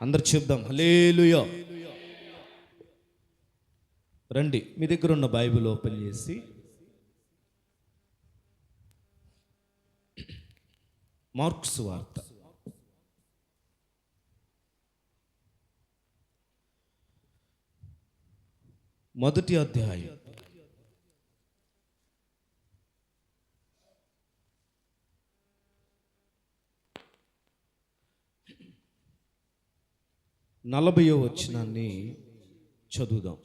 అందరు చెప్దాం హల్లెలూయా. రండి, మీ దగ్గర ఉన్న బైబిల్ ఓపెన్ చేసి మార్కు సువార్త 1వ అధ్యాయం 40వ వచనాన్ని చదువుదాం.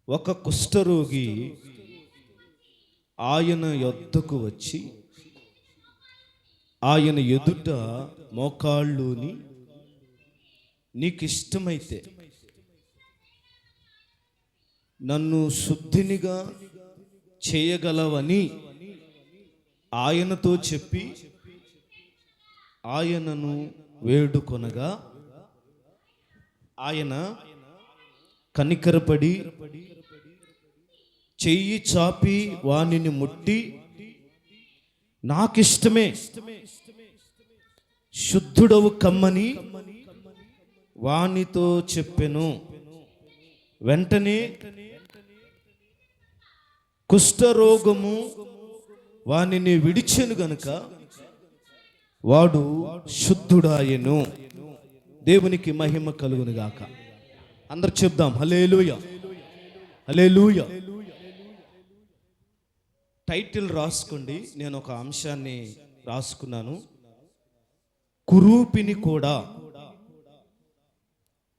ఒక కుష్ఠరోగి ఆయన యొద్దకు వచ్చి ఆయన ఎదుట మోకాళ్ళుని, నీకు ఇష్టమైతే నన్ను శుద్ధినిగా చేయగలవని ఆయనతో చెప్పి ఆయనను వేడుకొనగా, ఆయన కనికరపడి చెయ్యి చాపి వానిని ముట్టి, నాకిష్టమే, శుద్ధుడవు కమ్మని వానితో చెప్పెను. వెంటనే కుష్ఠరోగము వానిని విడిచెను గనుక వాడు శుద్ధుడాయెను. దేవునికి మహిమ కలుగును గాక. అందరు చెప్దాం హల్లెలూయా, హల్లెలూయా. టైటిల్ రాసుకోండి. నేను ఒక అంశాన్ని రాసుకున్నాను. కురూపిని కూడా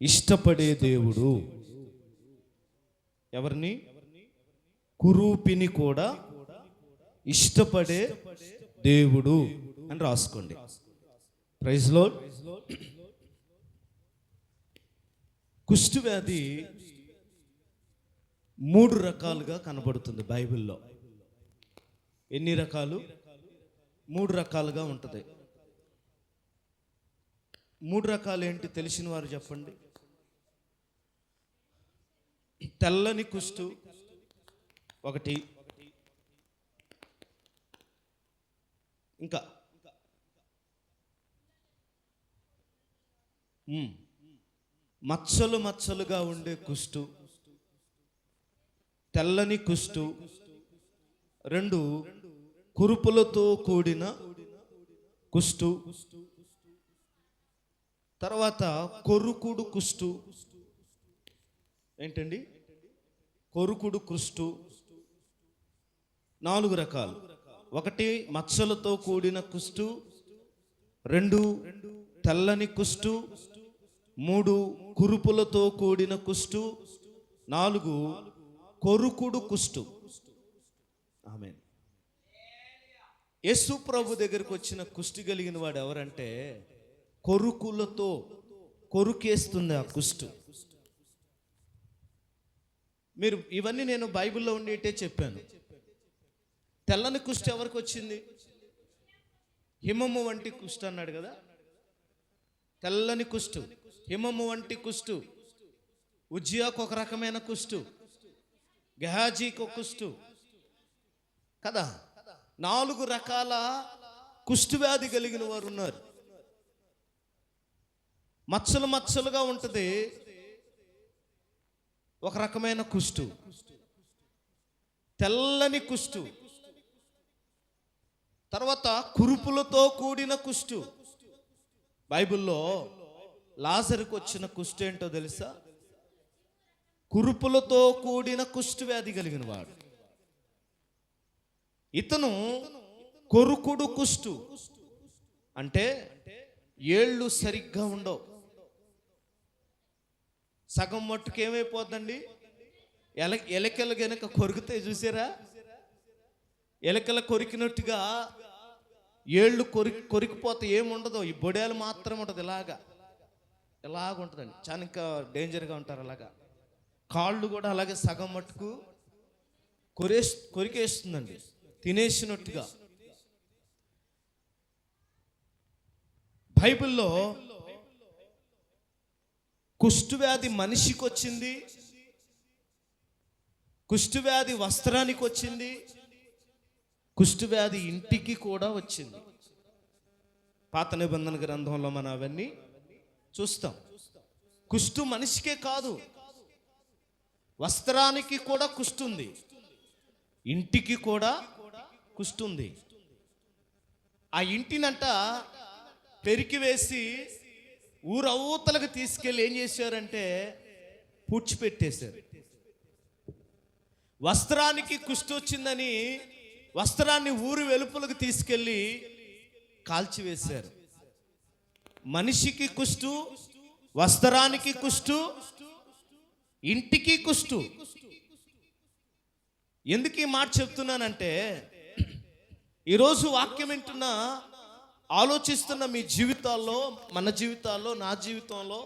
ఇష్టపడే దేవుడు. ఎవరిని? కురూపిని కూడా ఇష్టపడే దేవుడు అని రాసుకోండి. Praise lord. కుష్టు వ్యాధి 3 రకాలుగా కనబడుతుంది బైబిల్లో. ఎన్ని రకాలు? 3 రకాలుగా ఉంటుంది. 3 రకాలు ఏంటి తెలిసిన వారు చెప్పండి. తెల్లని కుష్టు ఒకటి, ఇంకా మచ్చలు మచ్చలుగా ఉండే కుష్టు, తెల్లని కుష్టు. 2 కురుపులతో కూడిన కుష్టు. తర్వాత కొరుకుడు కుష్టు. ఏంటండి? కొరుకుడు కుష్టు. 4 రకాలు. 1 మచ్చలతో కూడిన కుష్టు, 2 తెల్లని కుష్టు, 3 కురుపులతో కూడిన కుష్టు, 4 కొరుకుడు కుష్టు. ఆమేన్. యేసు ప్రభు దగ్గరికి వచ్చిన కుష్టి కలిగిన వాడు ఎవరంటే, కొరుకులతో కొరుకేస్తుంది ఆ కుష్టు. మీరు ఇవన్నీ నేను బైబిల్లో ఉండేటే చెప్పాను. తెల్లని కుష్టి ఎవరికి వచ్చింది? హిమము వంటి కుష్టు అన్నాడు కదా. తెల్లని కుష్టు, హిమము వంటి కుష్టు. ఉజ్జియాకు ఒక రకమైన కుష్టు, గెహాజీకి ఒక కుష్టు కదా. 4 రకాల కుష్టు వ్యాధి కలిగిన వారు ఉన్నారు. మచ్చలు మచ్చలుగా ఉంటుంది ఒక రకమైన కుష్టు. తెల్లని కుష్టు. తర్వాత కురుపులతో కూడిన కుష్టు. బైబిల్లో లాజరుకు వచ్చిన కుష్టు ఏంటో తెలుసా? కురుపులతో కూడిన కుష్టు వ్యాధి కలిగిన వాడు. ఇతను కొరుకుడు కుష్టు అంటే ఏళ్ళు సరిగ్గా ఉండవు. సగం మట్టుకు ఏమైపోద్దండి? ఎలకలు గనక కొరికితే చూసారా? ఎలకల కొరికినట్టుగా ఏళ్ళు కొరికిపోతే ఏముండదు, ఈ బొడేలు మాత్రం ఉంటుంది. ఇలాగుంటుందండి. చాలా ఇంకా డేంజర్గా ఉంటారు. అలాగా కాళ్ళు కూడా అలాగే సగం మట్టుకు కొరికేస్తుందండి, తినేసినట్టుగా. బైబిల్లో కుష్టు వ్యాధి మనిషికి వచ్చింది, కుష్టు వ్యాధి వస్త్రానికి వచ్చింది, కుష్టు వ్యాధి ఇంటికి కూడా వచ్చింది. పాత నిబంధన గ్రంథంలో మనం అవన్నీ చూస్తాం. కుష్టు మనిషికే కాదు, వస్త్రానికి కూడా కుష్టు ఉంది, ఇంటికి కూడా కుష్టు ఉంది. ఆ ఇంటినంట పెరికి వేసి ఊరవతలకు తీసుకెళ్ళి ఏం చేశారంటే పూడ్చిపెట్టేశారు. వస్త్రానికి కుష్టు వచ్చిందని వస్త్రాన్ని ఊరు వెలుపలకు తీసుకెళ్ళి కాల్చివేశారు. మనిషికి కుష్టు, వస్త్రానికి కుష్టు, ఇంటికి కుష్టు. ఎందుకు ఈ మాట చెప్తున్నానంటే, ఈరోజు వాక్యం వింటున్నా, ఆలోచిస్తున్న మీ జీవితాల్లో, మన జీవితాల్లో, నా జీవితంలో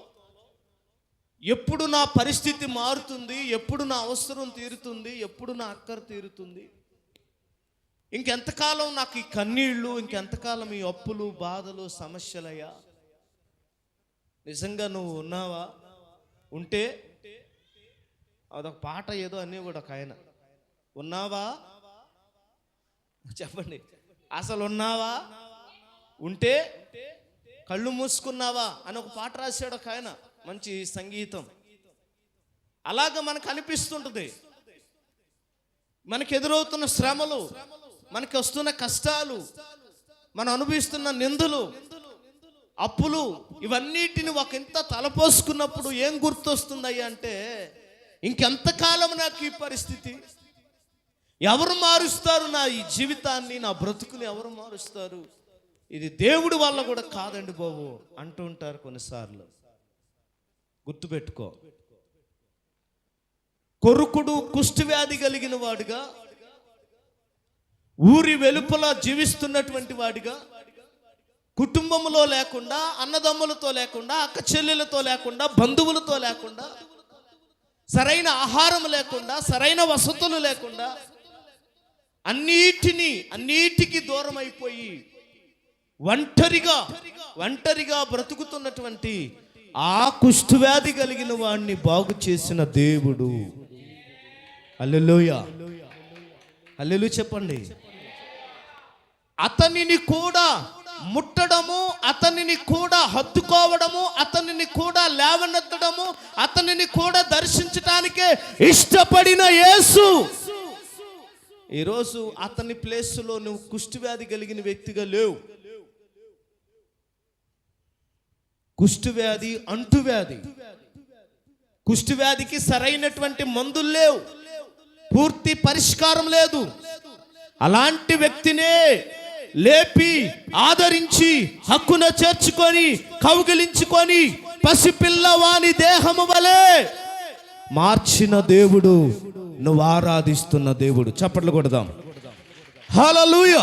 ఎప్పుడు నా పరిస్థితి మారుతుంది, ఎప్పుడు నా అవసరం తీరుతుంది, ఎప్పుడు నా అక్కర తీరుతుంది, ఇంకెంతకాలం నాకు ఈ కన్నీళ్ళు, ఇంకెంతకాలం ఈ అప్పులు, బాధలు, సమస్యలయ్యా. నిజంగా నువ్వు ఉన్నావా? ఉంటే అదొక పాట ఏదో అన్నీ కూడా ఒక ఆయన, ఉన్నావా చెప్పండి, అసలు ఉన్నావా, ఉంటే కళ్ళు మూసుకున్నావా అని ఒక పాట రాశాడు ఒక ఆయన, మంచి సంగీతం. అలాగ మనకు అనిపిస్తుంటుంది. మనకు ఎదురవుతున్న శ్రమలు, మనకి వస్తున్న కష్టాలు, మనం అనుభవిస్తున్న నిందలు, అప్పులు, ఇవన్నిటిని ఒక ఇంత తలపోసుకున్నప్పుడు ఏం గుర్తొస్తుందయ్యా అంటే, ఇంకెంతకాలం నాకు ఈ పరిస్థితి, ఎవరు మారుస్తారు నా ఈ జీవితాన్ని, నా బ్రతుకుని ఎవరు మారుస్తారు, ఇది దేవుడి వల్ల కూడా కాదండి బాబు అంటూ ఉంటారు కొన్నిసార్లు. గుర్తుపెట్టుకో, కొరుకుడు కుష్టి వ్యాధి కలిగిన వాడిగా, ఊరి వెలుపల జీవిస్తున్నటువంటి వాడిగా, కుటుంబంలో లేకుండా, అన్నదమ్ములతో లేకుండా, అక్క చెల్లెలతో లేకుండా, బంధువులతో లేకుండా, సరైన ఆహారం లేకుండా, సరైన వసతులు లేకుండా, అన్నిటికీ దూరం అయిపోయి ఒంటరిగా బ్రతుకుతున్నటువంటి ఆ కుష్ఠవ్యాధి కలిగిన వాడిని బాగు చేసిన దేవుడు. హల్లెలూయా, హల్లెలూయా చెప్పండి. అతనిని కూడా ముట్టడము, అతనిని కూడా హత్తుకోవడము, అతనిని కూడా లేవనెత్తడము, అతనిని కూడా దర్శించటానికే ఇష్టపడిన యేసు ఈరోజు అతని ప్లేస్లో నువ్వు కుష్ఠవ్యాధి కలిగిన వ్యక్తిగా లేవు. కుష్ఠవ్యాధి అంటువ్యాధి. కుష్ఠవ్యాధికి సరైనటువంటి మందులు లేవు, పూర్తి పరిష్కారం లేదు. అలాంటి వ్యక్తినే లేపి ఆదరించి హక్కున చేర్చుకొని కౌగిలించుకొని పసిపిల్లవాని దేహము వలె మార్చిన దేవుడు నువ్వు ఆరాధిస్తున్న దేవుడు. చప్పట్లు కొడదాం. హల్లెలూయా,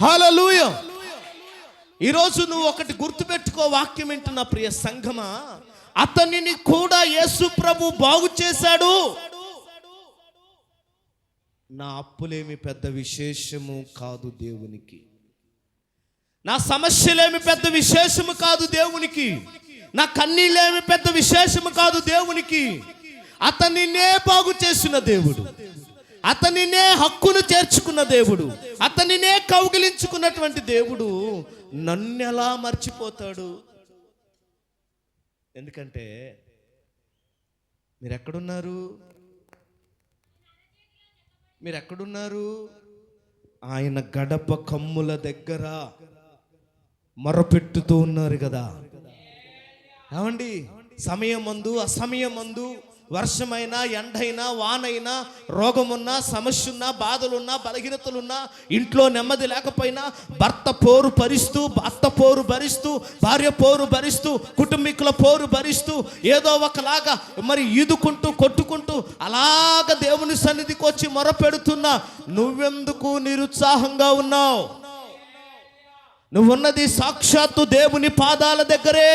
హల్లెలూయా. ఈరోజు నువ్వు ఒకటి గుర్తుపెట్టుకో, వాక్యం వింటున్న ప్రియ సంఘమా, అతనిని కూడా యేసు ప్రభు బాగు చేశాడు. నా అప్పులేమి పెద్ద విశేషము కాదు దేవునికి, నా సమస్యలేమి పెద్ద విశేషము కాదు దేవునికి, నా కన్నీళ్ళేమి పెద్ద విశేషము కాదు దేవునికి. అతనినే బాగు చేసిన దేవుడు, అతనినే హక్కును చేర్చుకున్న దేవుడు, అతనినే కౌగిలించుకున్నటువంటి దేవుడు నన్నెలా మర్చిపోతాడు? ఎందుకంటే మీరెక్కడున్నారు? ఆయన గడప కమ్ముల దగ్గర మొరపెట్టుతూ ఉన్నారు కదా. ఏమండి, సమయమందు అసమయమందు, వర్షమైనా ఎండైనా వానైనా, రోగమున్నా సమస్య ఉన్నా, బాధలున్నా, బలహీనతలున్నా, ఇంట్లో నెమ్మది లేకపోయినా, భర్త పోరు భరిస్తూ, భార్య పోరు భరిస్తూ, కుటుంబీకుల పోరు భరిస్తూ, ఏదో ఒకలాగా మరి ఈదుకుంటూ కొట్టుకుంటూ అలాగ దేవుని సన్నిధికి వచ్చి మొరపెడుతున్నా, నువ్వెందుకు నిరుత్సాహంగా ఉన్నావు? నువ్వున్నది సాక్షాత్తు దేవుని పాదాల దగ్గరే.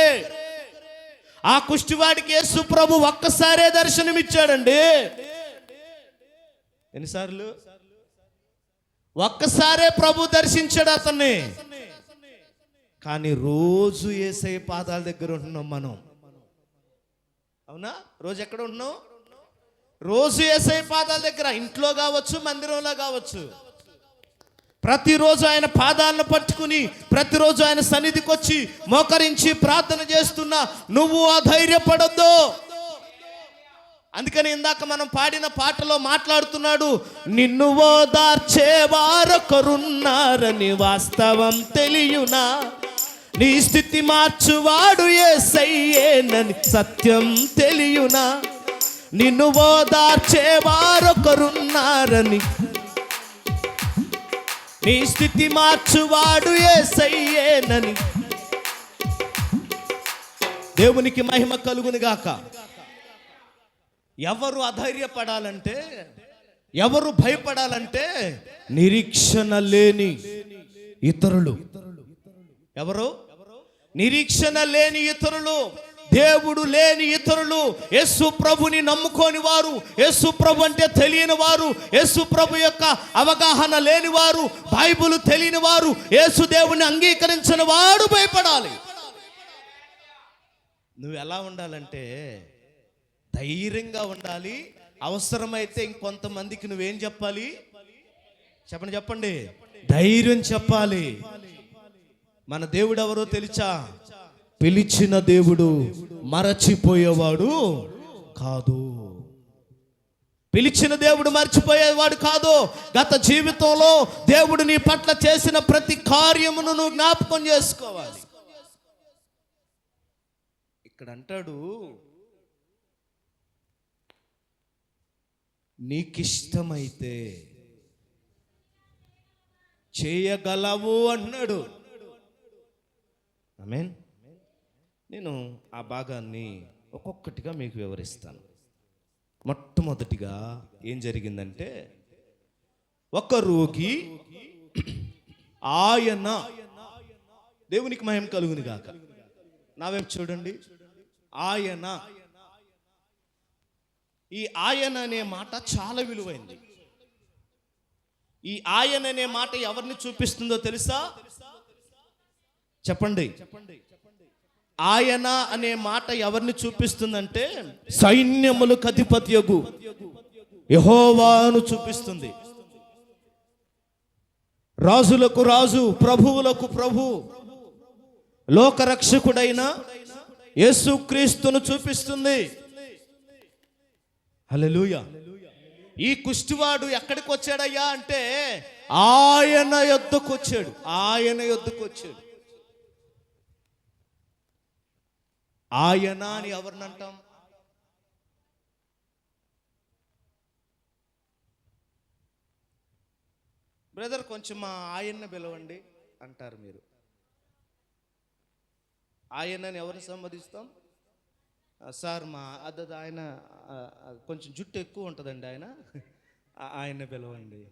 ఆ కుష్టివాడికి యేసు ప్రభు ఒక్కసారే దర్శనమిచ్చాడండి. ఎన్నిసార్లు? ఒక్కసారే ప్రభు దర్శించాడు అతన్ని. కానీ రోజు యేసయ్య పాదాల దగ్గర ఉంటున్నాం మనం. అవునా? రోజు ఎక్కడ ఉంటున్నాం? రోజు యేసయ్య పాదాల దగ్గర. ఇంట్లో కావచ్చు, మందిరంలో కావచ్చు. ప్రతిరోజు ఆయన పాదాలను పట్టుకుని ప్రతిరోజు ఆయన సన్నిధికి వచ్చి మోకరించి ప్రార్థన చేస్తున్నా నువ్వు అధైర్యపడొద్దు. అందుకని ఇందాక మనం పాడిన పాటలో మాట్లాడుతున్నాడు, నిన్ను ఓదార్చేవారొకరున్నారని వాస్తవం తెలియునా, నీ స్థితి మార్చువాడు యేసయ్యేనని సత్యం తెలియునా, నిన్ను ఓదార్చేవారొకరున్నారని, నీ స్థితి మార్చువాడు యేసయ్యేనని. దేవునికి మహిమ కలుగును గాక. ఎవరు అధైర్యపడాలంటే, ఎవరు భయపడాలంటే నిరీక్షణ లేని ఇతరులు. ఎవరు? నిరీక్షణ లేని ఇతరులు, దేవుడు లేని ఇతరులు, యేసు ప్రభుని నమ్ముకోని వారు, యేసు ప్రభు అంటే తెలియని వారు, యేసు ప్రభు యొక్క అవగాహన లేని వారు, బైబిల్ తెలియని వారు, యేసు దేవుని అంగీకరించిన వాడు భయపడాలి. నువ్వు ఎలా ఉండాలంటే ధైర్యంగా ఉండాలి. అవసరమైతే ఇంకొంతమందికి నువ్వేం చెప్పాలి? చెప్పండి. ధైర్యం చెప్పాలి. మన దేవుడు ఎవరో తెలుసా? పిలిచిన దేవుడు మరచిపోయేవాడు కాదు. పిలిచిన దేవుడు మర్చిపోయేవాడు కాదు. గత జీవితంలో దేవుడు నీ పట్ల చేసిన ప్రతి కార్యమును నువ్వు జ్ఞాపకం చేసుకోవాలి. ఇక్కడ అంటాడు, నీకిష్టమైతే చేయగలవు అన్నాడు. ఆమేన్. నేను ఆ భాగాన్ని ఒక్కొక్కటిగా మీకు వివరిస్తాను. మొట్టమొదటిగా ఏం జరిగిందంటే, ఒక రోగి ఆయన, దేవునికి మహిమ కలుగును గాక, నా వైపు చూడండి, ఆయన. ఈ ఆయన అనే మాట చాలా విలువైంది. ఈ ఆయన అనే మాట ఎవరిని చూపిస్తుందో తెలుసా? చెప్పండి. ఆయన అనే మాట ఎవరిని చూపిస్తుందంటే సైన్యములకు అధిపతియగు యెహోవాను చూపిస్తుంది. రాజులకు రాజు, ప్రభువులకు ప్రభు, లోకరక్షకుడైన యేసుక్రీస్తును చూపిస్తుంది. హల్లెలూయా. ఈ కుష్టివాడు ఎక్కడికి వచ్చాడయ్యా అంటే ఆయన యొద్దకు వచ్చాడు. ఆయన యొద్దకు వచ్చాడు. ఆయన అని ఎవరిని అంటాం? బ్రదర్ కొంచెం మా ఆయన్ని పిలవండి అంటారు మీరు. ఆయనని ఎవరిని సంబోధిస్తాం? సార్ మా ఆయన కొంచెం జుట్టు ఎక్కువ ఉంటుందండి, ఆయన్ని పిలవండి.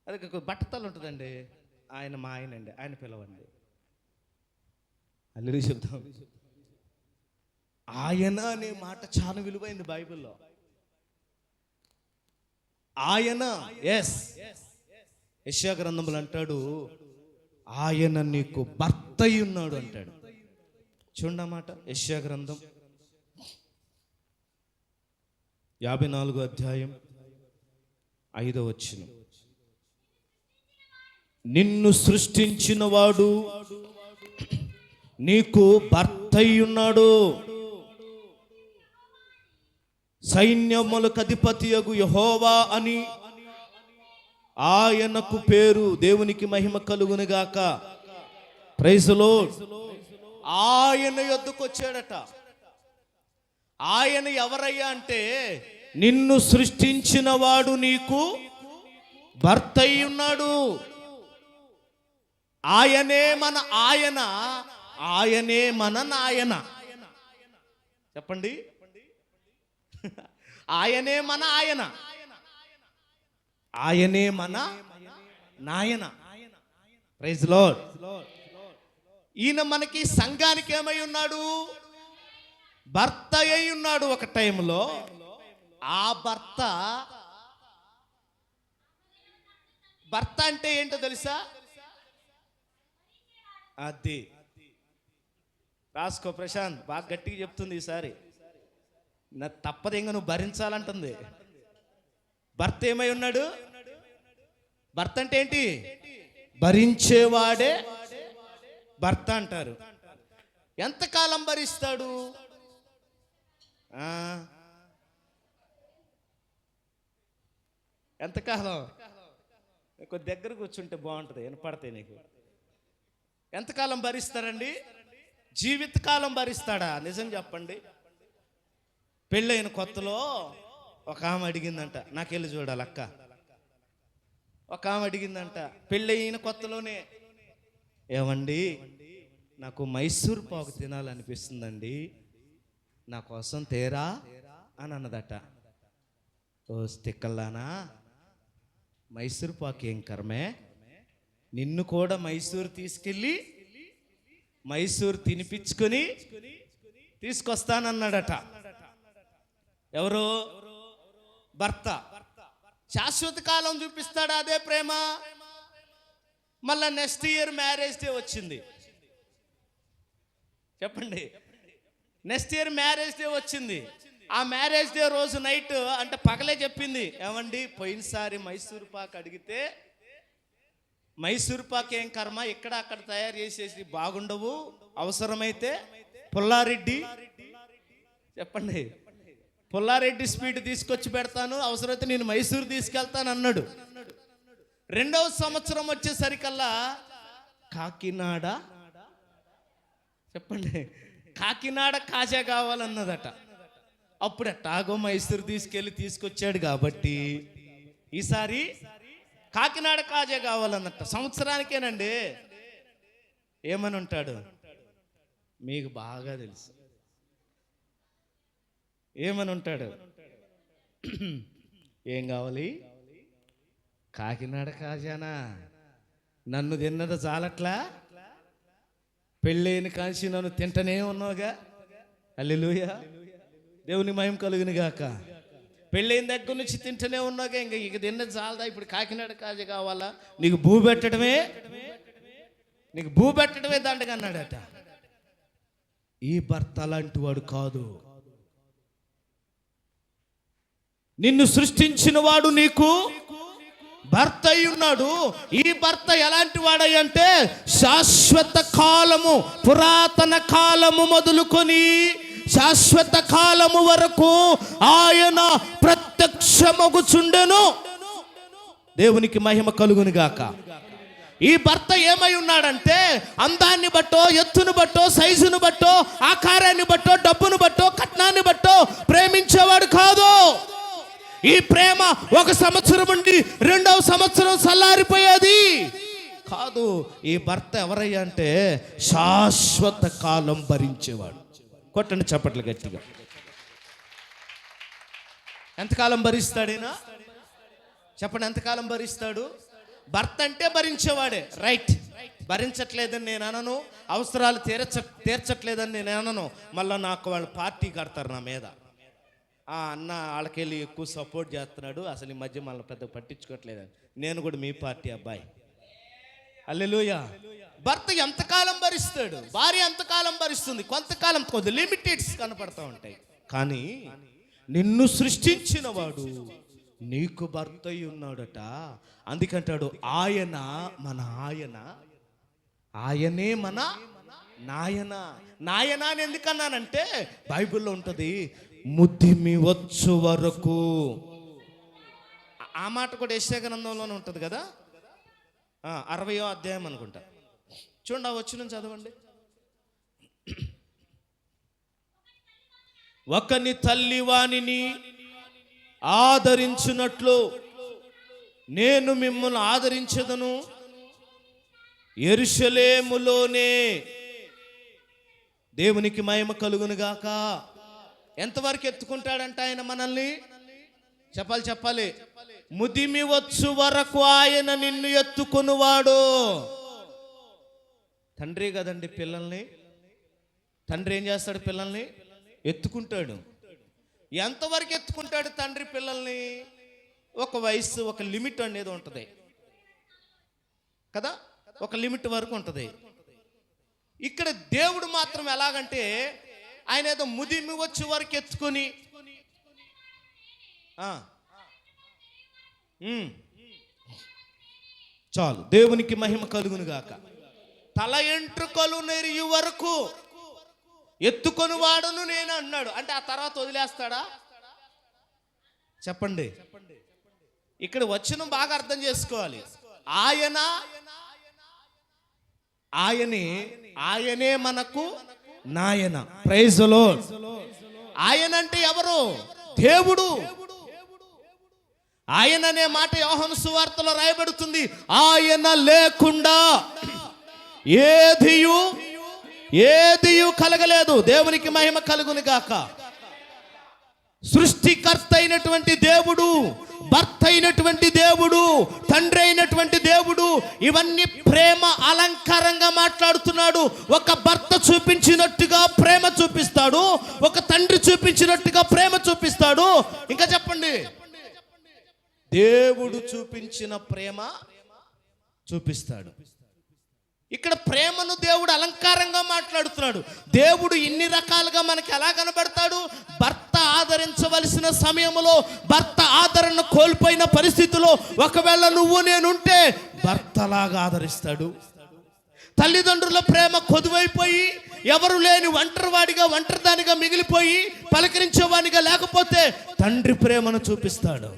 అదే బట్టతలు ఉంటుందండి, ఆయన మా ఆయనండి, ఆయన పిలవండి. అల్లు చెప్తాం. ఆయన అనే మాట చాలా విలువైంది బైబిల్లో. ఆయన, ఎస్, యెషయా గ్రంథంలో అంటాడు, ఆయన నీకు భర్త అయి ఉన్నాడు అంటాడు. చూడండి మాట, యెషయా గ్రంథం 54వ అధ్యాయం 5వ వచనం. నిన్ను సృష్టించిన వాడు నీకు భర్త అయి ఉన్నాడు, సైన్యములకు అధిపతియగు యెహోవా అని ఆయనకు పేరు. దేవునికి మహిమ కలుగును గాక. Praise the lord. ఆయన యొద్దకు వచ్చాడట. ఆయన ఎవరయ్యా అంటే నిన్ను సృష్టించిన వాడు నీకు భర్త అయి ఉన్నాడు. ఆయనే మన ఆయన, ఆయనే మన నాయన. చెప్పండి. ఆయనే మన ఆయన, ఆయనే మన నాయన. Praise the lord. ఈయన మనకి సంఘానికి ఏమై ఉన్నాడు? భర్త అయి ఉన్నాడు ఒక టైంలో. ఆ భర్త అంటే ఏంటో తెలుసా? అది రాసుకో ప్రశాంత్, బాగా గట్టిగా చెప్తుంది ఈసారి. నా తప్పదు, ఇంకా నువ్వు భరించాలంటుంది. భర్త ఏమై ఉన్నాడు? భర్త అంటే ఏంటి? భరించేవాడే భర్త అంటారు. ఎంతకాలం భరిస్తాడు? ఎంతకాలం? కొద్ది దగ్గర కూర్చుంటే బాగుంటుంది, వినపడతాయి నీకు. ఎంతకాలం భరిస్తారండి? జీవితకాలం భరిస్తాడా? నిజం చెప్పండి. పెళ్ళైన కొత్తలో ఒక ఆమె అడిగిందంట, నాకెళ్ళి చూడాలి అక్క. ఒక ఆమె అడిగిందంట పెళ్ళయిన కొత్తలోనే, ఏమండి నాకు మైసూర్ పాకు తినాలనిపిస్తుందండి, నా కోసం తేరా అని అన్నదట. ఓ స్టిక్కల్లానా, మైసూర్ పాకు ఏం కర్మే, నిన్ను కూడా మైసూర్ తీసుకెళ్ళి మైసూర్ తినిపించుకొని తీసుకొస్తానన్నాడట. ఎవరు? భర్త. శాశ్వత కాలం చూపిస్తాడు అదే ప్రేమ. మళ్ళా నెక్స్ట్ ఇయర్ మ్యారేజ్ డే వచ్చింది. చెప్పండి, నెక్స్ట్ ఇయర్ మ్యారేజ్ డే వచ్చింది. ఆ మ్యారేజ్ డే రోజు నైట్ అంటే పగలే చెప్పింది, ఏమండి పోయినసారి మైసూర్ పాక్ అడిగితే మైసూర్ పాక్ ఏం కర్మ, ఇక్కడ అక్కడ తయారు చేసేసి బాగుండవు, అవసరమైతే పుల్లారెడ్డి, చెప్పండి పుల్లారెడ్డి స్వీట్ తీసుకొచ్చి పెడతాను, అవసరమైతే నేను మైసూర్ తీసుకెళ్తాను అన్నాడు. రెండవ సంవత్సరం వచ్చేసరికల్లా కాకినాడ, చెప్పండి కాకినాడ కాజా కావాలన్నదట. అప్పుడు ఎట్టాగో మైసూర్ తీసుకొచ్చాడు కాబట్టి ఈసారి కాకినాడ కాజా కావాలన్నట్ట. సంవత్సరానికేనండి. ఏమని ఉంటాడు మీకు బాగా తెలుసు. ఏమని ఉంటాడు? ఏం కావాలి? కాకినాడ కాజానా? నన్ను తిన్నది చాలట్లా, పెళ్ళైన కాల్చి నన్ను తింటనే ఉన్నావుగా. హల్లెలూయా, దేవుని మహిమ కలుగును గాక. పెళ్ళైన దగ్గర నుంచి తింటూనే ఉన్నాగా, ఇక తిన్నది చాలదా, ఇప్పుడు కాకినాడ కాజా కావాలా? నీకు భూ పెట్టడమే దండగా అన్నాడట. ఈ భర్త అలాంటి వాడు కాదు. నిన్ను సృష్టించిన వాడు నీకు భర్త అయి ఉన్నాడు. ఈ భర్త ఎలాంటి వాడై అంటే శాశ్వత కాలము, పురాతన కాలము మొదలుకొని శాశ్వత కాలము వరకు ఆయన ప్రత్యక్షమగుచుండెను. దేవునికి మహిమ కలుగును గాక. ఈ భర్త ఏమై ఉన్నాడంటే అందాన్ని బట్టో, ఎత్తును బట్టో, సైజును బట్టో, ఆకారాన్ని బట్టో, డబ్బును బట్టో, కట్నాన్ని బట్టో ప్రేమించేవాడు కాదు. ఈ ప్రేమ ఒక సంవత్సరం ఉండి రెండవ సంవత్సరం చల్లారిపోయేది కాదు. ఈ భర్త ఎవరయ్యా అంటే శాశ్వత కాలం భరించేవాడు. కొట్టండి చప్పట్లు గట్టిగా. ఎంతకాలం భరిస్తాడైనా? చెప్పండి, ఎంతకాలం భరిస్తాడు? భర్త అంటే భరించేవాడే, రైట్. భరించట్లేదని నేను అనను, అవసరాలు తీర్చట్లేదని నేను అనను. మళ్ళీ నాకు వాళ్ళు పార్టీ కడతారు నా మీద. అన్న వాళ్ళకెళ్ళి ఎక్కువ సపోర్ట్ చేస్తున్నాడు, అసలు ఈ మధ్య మళ్ళీ పెద్ద పట్టించుకోవట్లేదని. నేను కూడా మీ పార్టీ అబ్బాయి. హల్లెలూయా. భర్త ఎంతకాలం భరిస్తాడు? భార్య ఎంతకాలం భరిస్తుంది? కొంతకాలం, కొద్ది లిమిటెడ్స్ కనపడతా ఉంటాయి. కానీ నిన్ను సృష్టించిన వాడు నీకు భర్త అయి ఉన్నాడట. అందుకంటాడు ఆయన మన ఆయన, ఆయనే మన నాయన. నాయన అని ఎందుకన్నానంటే బైబిల్లో ఉంటుంది, ముద్దిమి వచ్చు వరకు. ఆ మాట కూడా యెషయా గ్రంథంలోనే ఉంటుంది కదా, 60వ అధ్యాయం అనుకుంటా. చూడండి, ఆ వచనం చదవండి. ఒకని తల్లి వానిని ఆదరించినట్లు నేను మిమ్మల్ని ఆదరించదను, యెరూషలేములోనే. దేవునికి మహిమ కలుగును గాక. ఎంతవరకు ఎత్తుకుంటాడంట ఆయన మనల్ని? చెప్పాలి. ముదిమి వచ్చు వరకు ఆయన నిన్ను ఎత్తుకొనువాడు. తండ్రి కదండి పిల్లల్ని. తండ్రి ఏం చేస్తాడు? పిల్లల్ని ఎత్తుకుంటాడు. ఎంతవరకు ఎత్తుకుంటాడు తండ్రి పిల్లల్ని? ఒక వయసు, ఒక లిమిట్ అనేది ఉంటుంది కదా, ఒక లిమిట్ వరకు ఉంటుంది. ఇక్కడ దేవుడు మాత్రం ఎలాగంటే ఆయన ఏదో ముదిమి వచ్చే వరకు ఎత్తుకొని చాలు, దేవునికి మహిమ కలుగును గాక. తల ఎంట్రుకలు నెరియు వరకు ఎత్తుకొని వాడును నేను అన్నాడు. అంటే ఆ తర్వాత వదిలేస్తాడా? చెప్పండి. ఇక్కడ వచనం బాగా అర్థం చేసుకోవాలి. ఆయనే మనకు నాయన. Praise the lord. ఆయన అంటే ఎవరు? దేవుడు. ఆయన అనే మాట యోహాను సువార్తలో రాయబడుతుంది. ఆయన లేకుండా ఏదియు కలగలేదు. దేవునికి మహిమ కలుగును గాక. సృష్టికర్త అయినటువంటి దేవుడు, భర్త అయినటువంటి దేవుడు, తండ్రి అయినటువంటి దేవుడు, ఇవన్నీ ప్రేమ అలంకారంగా మాట్లాడుతున్నాడు. ఒక భర్త చూపించినట్టుగా ప్రేమ చూపిస్తాడు, ఒక తండ్రి చూపించినట్టుగా ప్రేమ చూపిస్తాడు. ఇంకా చెప్పండి, దేవుడు చూపించిన ప్రేమ చూపిస్తాడు. ఇక్కడ ప్రేమను దేవుడు అలంకారంగా మాట్లాడుతున్నాడు. దేవుడు ఇన్ని రకాలుగా మనకి ఎలా కనబడతాడు? భర్త ఆదరించవలసిన సమయంలో, భర్త ఆదరణ కోల్పోయిన పరిస్థితిలో ఒకవేళ నువ్వు నేనుంటే భర్తలాగా ఆదరిస్తాడు. తల్లిదండ్రుల ప్రేమ కొదువైపోయి ఎవరు లేని ఒంటరిదానిగా మిగిలిపోయి పలకరించేవానిగా లేకపోతే తండ్రి ప్రేమను చూపిస్తాడు.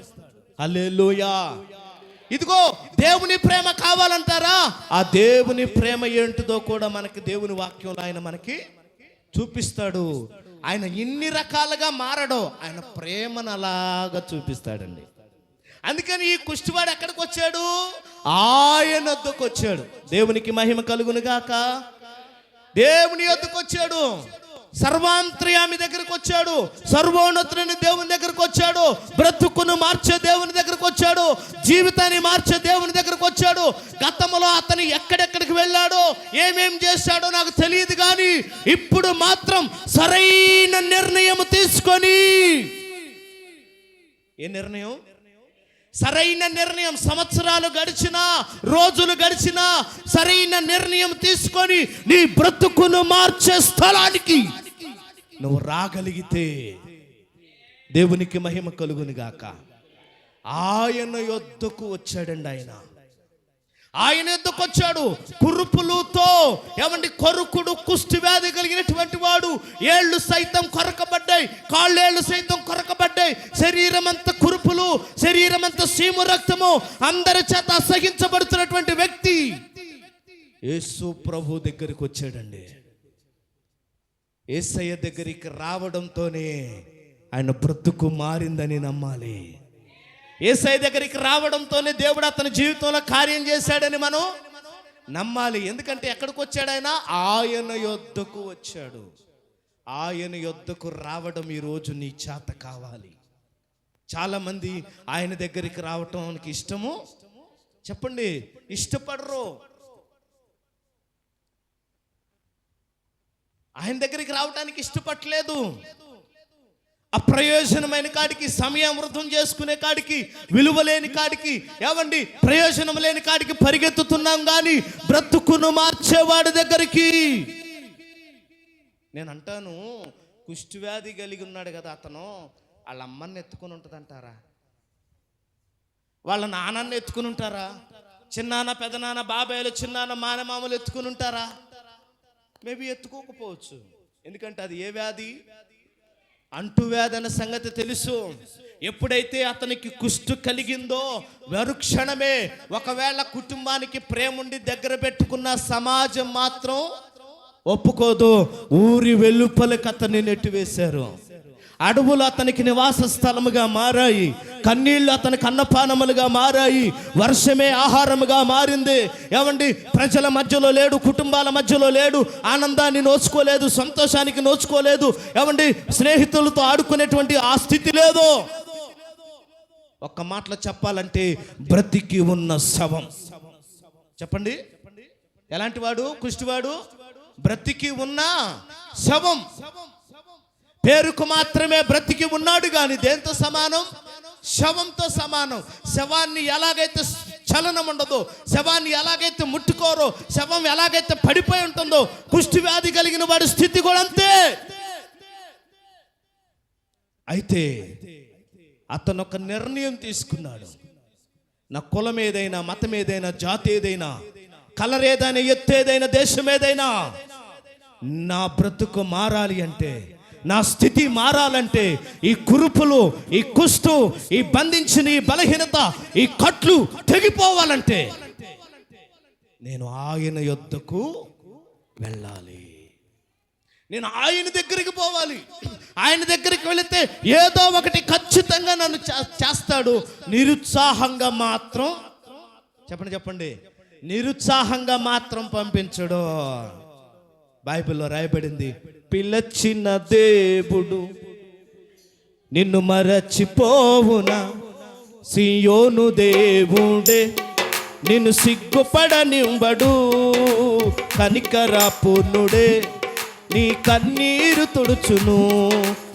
హల్లెలూయా. ఇదిగో దేవుని ప్రేమ కావాలంటారా? ఆ దేవుని ప్రేమ ఏంటిదో కూడా మనకి దేవుని వాక్యంలో ఆయన మనకి చూపిస్తాడు. ఆయన ఇన్ని రకాలుగా మారడో, ఆయన ప్రేమను అలాగా చూపిస్తాడండి. అందుకని ఈ కుష్టివాడు ఎక్కడికి వచ్చాడు? ఆయన వద్దకు వచ్చాడు. దేవునికి మహిమ కలుగును గాక. దేవుని వద్దకు వచ్చాడు. సర్వాంతర్యామి దగ్గరకు వచ్చాడు. సర్వోన్నతుని దేవుని దగ్గరకు వచ్చాడు. బ్రతుకును మార్చే దేవుని దగ్గరకు వచ్చాడు. జీవితాన్ని మార్చే దేవుని దగ్గరకు వచ్చాడు. గతంలో అతను ఎక్కడెక్కడికి వెళ్ళాడో, ఏమేం చేశాడో నాకు తెలియదు, కానీ ఇప్పుడు మాత్రం సరైన నిర్ణయం తీసుకొని, ఏ నిర్ణయం? సరైన నిర్ణయం. సంవత్సరాలు గడిచినా, రోజులు గడిచినా సరైన నిర్ణయం తీసుకొని నీ బ్రతుకును మార్చే స్థలానికి నువ్వు రాగలిగితే దేవునికి మహిమ కలుగును గాక. ఆయన యొద్దకు వచ్చాడండి. ఆయన యొద్దకు వచ్చాడు. కురుపులతో కొరుకుడు, కుష్టి వ్యాధి కలిగినటువంటి వాడు. ఏళ్ళు సైతం కొరకబడ్డాయి, కాళ్ళేళ్ళు సైతం కొరకబడ్డాయి. శరీరం అంతా కురుపులు, శరీరం అంతా సీము రక్తము, అందరి చేత అసహించబడుతున్నటువంటి వ్యక్తి యేసు ప్రభు దగ్గరికి వచ్చాడండి. యేసయ్య దగ్గరికి రావడంతోనే ఆయన బ్రతుకు మారిందని నమ్మాలి. యేసయ్య దగ్గరికి రావడంతోనే దేవుడు అతని జీవితంలో కార్యం చేశాడని మనం నమ్మాలి. ఎందుకంటే ఎక్కడికి వచ్చాడు ఆయన? ఆయన యొద్దకు వచ్చాడు. ఆయన యొద్దకు రావడం ఈరోజు నీ చేత కావాలి. చాలా మంది ఆయన దగ్గరికి రావటానికి ఇష్టము, చెప్పండి, ఇష్టపడరు. ఆయన దగ్గరికి రావడానికి ఇష్టపడలేదు. అప్రయోజనమైన కాడికి, సమయం వృధం చేసుకునే కాడికి, విలువ లేని కాడికి, ప్రయోజనం లేని కాడికి పరిగెత్తుతున్నాం, కానీ బ్రతుకును మార్చేవాడి దగ్గరికి. నేను అంటాను, కుష్టి వ్యాధి కలిగి ఉన్నాడు కదా అతను, వాళ్ళ అమ్మని ఎత్తుకుని ఉంటుంది అంటారా? వాళ్ళ నాన్నని ఎత్తుకుని ఉంటారా? చిన్నాన్న, పెదనాన్న, బాబాయ్లు, చిన్నాన్న, మానమామలు ఎత్తుకుని ఉంటారా? మేబీ ఎత్తుకోకపోవచ్చు. ఎందుకంటే అది ఏ వ్యాధి? అంటువ్యాధి అన్న సంగతి తెలుసు. ఎప్పుడైతే అతనికి కుష్టు కలిగిందో మరుక్షణమే, ఒకవేళ కుటుంబానికి ప్రేమ ఉండి దగ్గర పెట్టుకున్న సమాజం మాత్రం ఒప్పుకోదు. ఊరి వెలుపలకు అతన్ని నెట్టివేశారు. అడవులు అతనికి నివాస స్థలముగా మారాయి. కన్నీళ్లు అతనికి అన్నపానములుగా మారాయి. వర్షమే ఆహారముగా మారింది. ప్రజల మధ్యలో లేడు, కుటుంబాల మధ్యలో లేడు, ఆనందాన్ని నోచుకోలేదు, సంతోషానికి నోచుకోలేదు, స్నేహితులతో ఆడుకునేటువంటి ఆ స్థితి లేదు. ఒక్క మాటలో చెప్పాలంటే బ్రతికి ఉన్న శవం. చెప్పండి, ఎలాంటి వాడు? కుష్టివాడు బ్రతికి ఉన్న శవం. పేరుకు మాత్రమే బ్రతికి ఉన్నాడు, కానీ దేంతో సమానం? శవంతో సమానం. శవాన్ని ఎలాగైతే చలనం ఉండదో, శవాన్ని ఎలాగైతే ముట్టుకోరో, శవం ఎలాగైతే పడిపోయి ఉంటుందో, కుష్టి వ్యాధి కలిగిన వాడి స్థితి కూడా అంతే. అయితే అతను ఒక నిర్ణయం తీసుకున్నాడు. నా కులం ఏదైనా, మతం ఏదైనా, జాతి ఏదైనా, కలర్ ఏదైనా, ఎత్తు ఏదైనా, దేశం ఏదైనా, నా బ్రతుకు మారాలి అంటే, నా స్థితి మారాలంటే, ఈ కురుపులు, ఈ కుష్టు, ఈ బంధించిన ఈ బలహీనత, ఈ కట్లు తెగిపోవాలంటే నేను ఆయన యొద్దకు వెళ్ళాలి. నేను ఆయన దగ్గరికి పోవాలి. ఆయన దగ్గరికి వెళితే ఏదో ఒకటి ఖచ్చితంగా నన్ను చేస్తాడు. నిరుత్సాహంగా మాత్రం చెప్పండి నిరుత్సాహంగా మాత్రం పంపించడు. బైబిల్లో రాయబడింది, పిలచిన దేవుడు నిన్ను మరచిపోవునా, సియోను దేవుడే నిన్ను సిగ్గుపడనివ్వడు, కనికరపూర్ణుడే నీ కన్నీరు తుడుచును,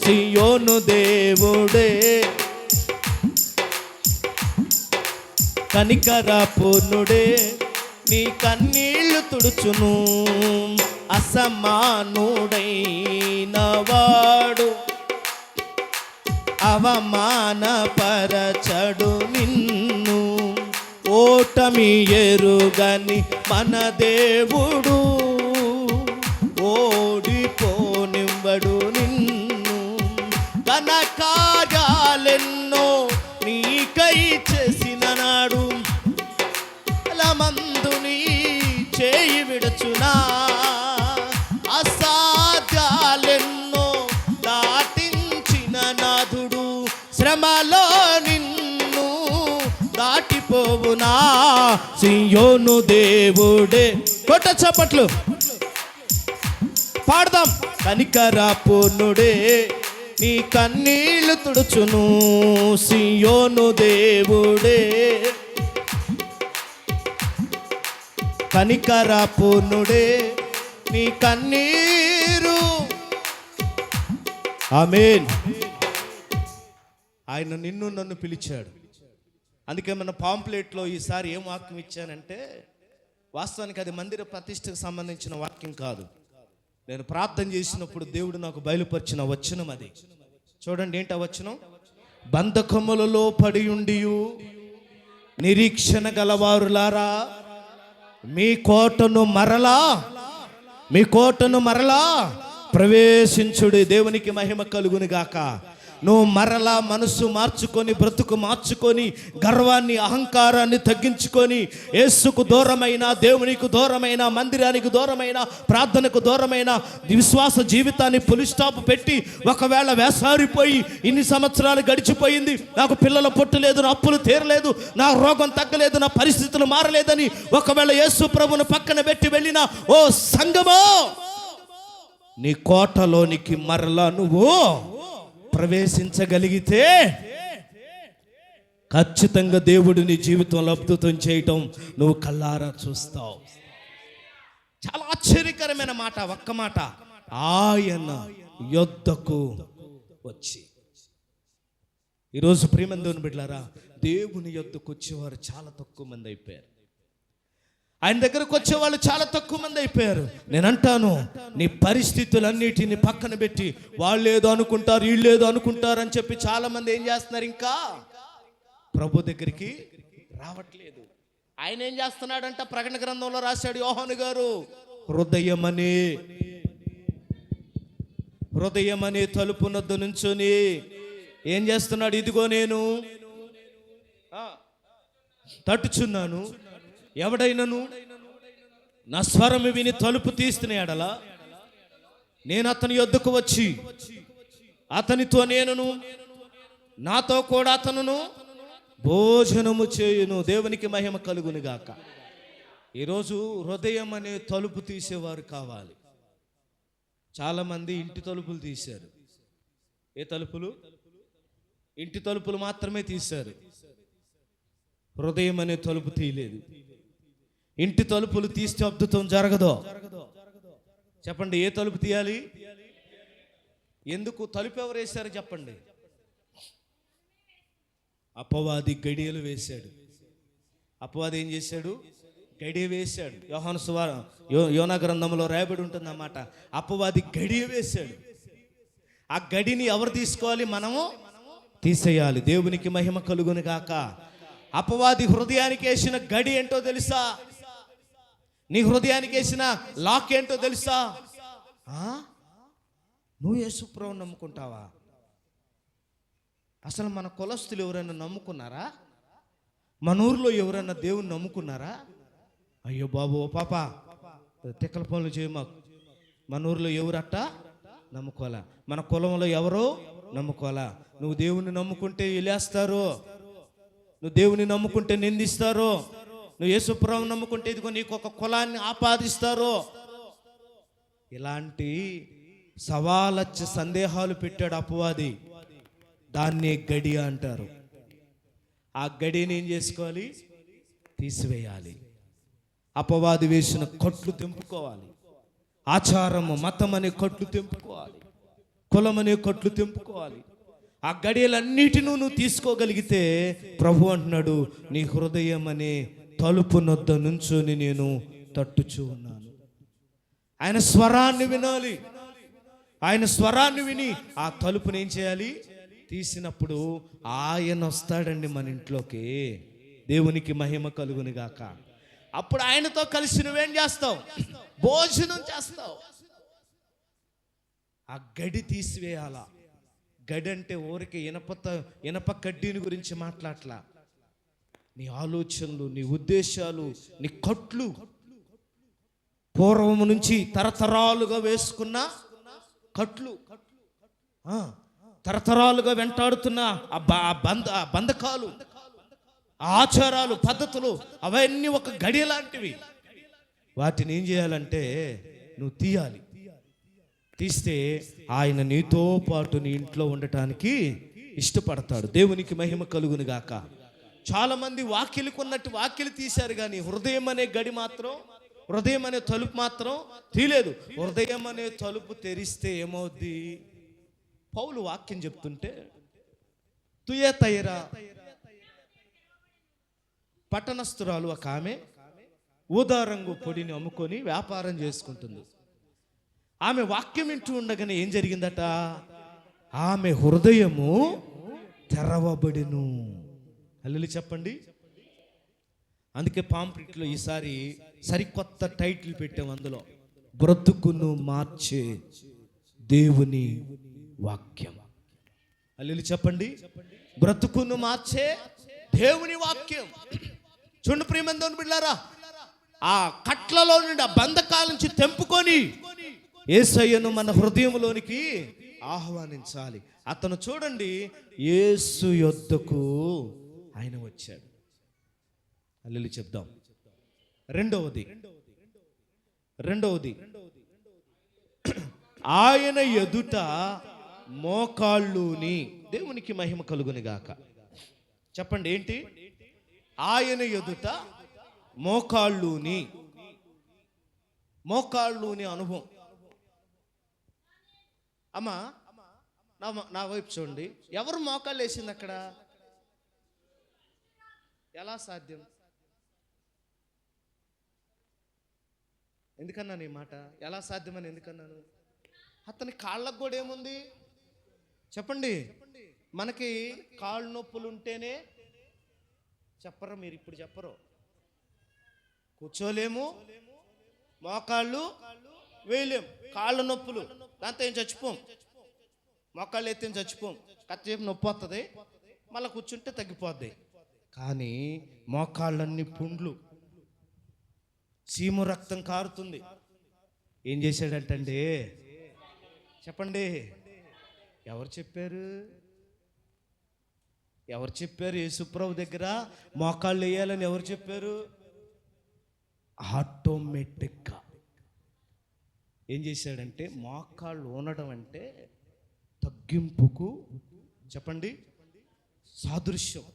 సియోను దేవుడే కనికరపూర్ణుడే నీ కన్నీళ్లు తుడుచును, అసమానుడైన వాడు అవమానపరచడు నిన్ను, ఓటమి ఎరుగని మన దేవుడు ఓడిపోనివ్వడు నిన్ను, తన కార్యాలెన్నో నీకై చేసిన నాడు మందు నీ చేయి విడుచునా, అసాధ్యాలెన్నో దాటించిన నాథుడు శ్రమలో నిన్ను దాటిపోవునా, సియోను దేవుడే. కొట్ట చప్పట్లు పాడదాం. కనికరపూర్ణుడే నీ కన్నీళ్లు తుడుచును, సియోను దేవుడే కనికరపూర్ణుడే నీ కన్నీరు. ఆమేన్. ఆయన నిన్ను నన్ను పిలిచాడు. అందుకే మన పాంప్లెట్లో ఈసారి ఏం వాక్యం ఇచ్చానంటే, వాస్తవానికి అది మందిర ప్రతిష్టకు సంబంధించిన వాక్యం కాదు. నేను ప్రార్థన చేసినప్పుడు దేవుడు నాకు బయలుపరిచిన వచనం అది. చూడండి ఏంటి ఆ వచనం. బంధకములలో పడి ఉండియు నిరీక్షణ గలవారులారా, మీ కోటను మరలా ప్రవేశించుడి. దేవునికి మహిమ కలుగును గాక. నువ్వు మరలా మనసు మార్చుకొని, బ్రతుకు మార్చుకొని, గర్వాన్ని అహంకారాన్ని తగ్గించుకొని, యేసుకు దూరమైన, దేవునికి దూరమైన, మందిరానికి దూరమైన, ప్రార్థనకు దూరమైన విశ్వాస జీవితాన్ని పులి స్టాప్ పెట్టి, ఒకవేళ వేసారిపోయి ఇన్ని సంవత్సరాలు గడిచిపోయింది, నాకు పిల్లల పొట్టు లేదు, నా అప్పులు తీరలేదు, నా రోగం తగ్గలేదు, నా పరిస్థితులు మారలేదని ఒకవేళ యేసు ప్రభువును పక్కన పెట్టి వెళ్ళిన ఓ సంగమో, నీ కోటలోనికి మరలా నువ్వు ప్రవేశించగలిగితే ఖచ్చితంగా దేవుడు నీ జీవితంలో అద్భుతం చేయటం నువ్వు కళ్ళారా చూస్తావు. చాలా ఆశ్చర్యకరమైన మాట, ఒక్క మాట, ఆయన యొద్దకు వచ్చి. ఈరోజు ప్రియమందుని బిడ్డలారా, దేవుని యొద్దకు వచ్చేవారు చాలా తక్కువ మంది అయిపోయారు. ఆయన దగ్గరకు వచ్చేవాళ్ళు చాలా తక్కువ మంది అయిపోయారు. నేను అంటాను, నీ పరిస్థితులన్నిటిని పక్కన పెట్టి, వాళ్ళు ఏదో అనుకుంటారు, వీళ్ళు ఏదో అనుకుంటారు అని చెప్పి చాలా మంది ఏం చేస్తున్నారు, ఇంకా ప్రభు దగ్గరికి రావట్లేదు. ఆయన ఏం చేస్తున్నాడంట, ప్రకటన గ్రంథంలో రాశాడు యోహాను గారు, హృదయమనే తలుపునొద్ద నుంచొని ఏం చేస్తున్నాడు, ఇదిగో నేను తట్టుచున్నాను, ఎవడైనను నా స్వరము విని తలుపు తీస్తున్నాడలా నేను అతని యొద్దకు వచ్చి అతనితో నేనును, నాతో కూడా అతనును భోజనము చేయును. దేవునికి మహిమ కలుగును గాక. ఈరోజు హృదయం అనే తలుపు తీసేవారు కావాలి. చాలామంది ఇంటి తలుపులు తీశారు. ఏ తలుపులు? ఇంటి తలుపులు మాత్రమే తీశారు. హృదయం అనే తలుపు తీయలేదు. ఇంటి తలుపులు తీస్తే అద్భుతం జరగదు. చెప్పండి, ఏ తలుపు తీయాలి? ఎందుకు? తలుపు ఎవరు వేశారు చెప్పండి? అపవాది గడియలు వేశాడు. అపవాది ఏం చేశాడు? గడియ వేశాడు. యోహాను సువార్త యోనా గ్రంథంలో రాయబడి ఉంటుంది అన్నమాట. అపవాది గడియ వేశాడు. ఆ గడిని ఎవరు తీసుకోవాలి? మనము తీసేయాలి. దేవునికి మహిమ కలుగును గాక. అపవాది హృదయానికి వేసిన గడి ఏంటో తెలుసా? నీ హృదయానికి వేసిన లాక్ ఏంటో తెలుసా? నువ్వు యేసుప్రభువుని నమ్ముకుంటావా? అసలు మన కులస్తులు ఎవరైనా నమ్ముకున్నారా? మన ఊర్లో ఎవరైనా దేవుని నమ్ముకున్నారా? అయ్యో బాబు ఓ పాప తిక్కల పనులు చేయమాకు. మన ఊర్లో ఎవరట్ట నమ్ముకోవాలా, మన కులంలో ఎవరో నమ్ముకోవాలా. నువ్వు దేవుని నమ్ముకుంటే ఇలేస్తారు, నువ్వు దేవుని నమ్ముకుంటే నిందిస్తారు, నువ్వు యేసుప్రభువుని నమ్ముకుంటే ఇదిగో నీకు ఒక కులాన్ని ఆపాదిస్తారు. ఇలాంటి సవాలచ్చ సందేహాలు పెట్టాడు అపవాది. దాన్నే గడి అంటారు. ఆ గడిని ఏం చేసుకోవాలి? తీసివేయాలి. అపవాది వేసిన కట్లు తెంపుకోవాలి. ఆచారము, మతం అనే కట్లు తెంపుకోవాలి, కులం అనే కట్లు తెంపుకోవాలి. ఆ గడియలన్నిటిని నువ్వు తీసుకోగలిగితే ప్రభు అంటున్నాడు, నీ హృదయం అనే తలుపు నొద్ద నుంచొని నేను తట్టుచూ ఉన్నాను. ఆయన స్వరాన్ని వినాలి. ఆయన స్వరాన్ని విని ఆ తలుపుని ఏం చేయాలి? తీసినప్పుడు ఆయన వస్తాడండి మన ఇంట్లోకి. దేవునికి మహిమ కలుగును గాక. అప్పుడు ఆయనతో కలిసి నువ్వేం చేస్తావు? భోజనం చేస్తావు. ఆ గడి తీసివేయాలా. గడి అంటే ఊరికి ఇనప కడ్డీని గురించి మాట్లాడలా. నీ ఆలోచనలు, నీ ఉద్దేశాలు, నీ కట్లు, పూర్వము నుంచి తరతరాలుగా వేసుకున్న కట్లు, తరతరాలుగా వెంటాడుతున్న ఆ బంధకాలు, ఆచారాలు, పద్ధతులు, అవన్నీ ఒక గడి లాంటివి. వాటిని ఏం చేయాలంటే నువ్వు తీయాలి. తీస్తే ఆయన నీతో పాటు నీ ఇంట్లో ఉండటానికి ఇష్టపడతాడు. దేవునికి మహిమ కలుగును గాక. చాలా మంది వాకిలికి ఉన్నట్టు వాకిలి తీశారు, కానీ హృదయం అనే గడి మాత్రం, హృదయం అనే తలుపు మాత్రం తీయలేదు. హృదయం అనే తలుపు తెరిస్తే ఏమవుద్ది? పౌలు వాక్యం చెప్తుంటే, తుయతైరా పట్టణస్థురాలు ఒక ఆమె ఊదా రంగు పొడిని అమ్ముకొని వ్యాపారం చేసుకుంటుంది. ఆమె వాక్యం వింటూ ఉండగానే ఏం జరిగిందట? ఆమె హృదయము తెరవబడిను. అల్లు చెప్పండి. అందుకే పాంప్లెట్లో ఈసారి సరికొత్త టైటిల్ పెట్టాం. అందులో బ్రతుకును మార్చే దేవుని వాక్యం. అల్లు చెప్పండి. బ్రతుకును మార్చే దేవుని వాక్యం. చూడు ప్రియమైన దేవుని బిడ్డలారా, ఆ కట్లలో నుండి, ఆ బంధకాల నుంచి తెంపుకొని యేసయ్యను మన హృదయంలోనికి ఆహ్వానించాలి. అతను చూడండి, యేసు యొద్దకు ఆయన వచ్చాడు. అల్లెలు చెప్దాం. రెండవది ఆయన ఎదుట మోకాళ్ళుని. దేవునికి మహిమ కలుగును గాక. చెప్పండి ఏంటి? ఆయన ఎదుట మోకాళ్ళుని. మోకాళ్ళుని అనుభవం. అమ్మా నా వైపు చూడండి. ఎవరు మోకాళ్ళు వేసింది అక్కడ? ఎలా సాధ్యం? ఎందుకన్నాను ఈ మాట? ఎలా సాధ్యమని ఎందుకన్నాను? అతని కాళ్ళకు కూడా ఏముంది చెప్పండి? మనకి కాళ్ళు నొప్పులు ఉంటేనే చెప్పరు, మీరు ఇప్పుడు చెప్పరు. కూర్చోలేము, మోకాళ్ళు వేయలేం, కాళ్ళ నొప్పులు, దాంతో ఏం చచ్చిపోం. మోకాళ్ళు ఎత్తే చచ్చిపోం, కత్తేపు నొప్పి వస్తుంది, మళ్ళీ కూర్చుంటే తగ్గిపోద్ది. కానీ మోకాళ్ళన్నీ పుండ్లు, సీము రక్తం కారుతుంది. ఏం చేశాడంటండి? చెప్పండి. ఎవరు చెప్పారు? యేసుప్రభు దగ్గర మోకాళ్ళు వేయాలని ఎవరు చెప్పారు? ఆటోమేటిక్గా ఏం చేశాడంటే, మోకాళ్ళు ఊనడం అంటే తగ్గింపుకు, చెప్పండి, సాదృశ్యం.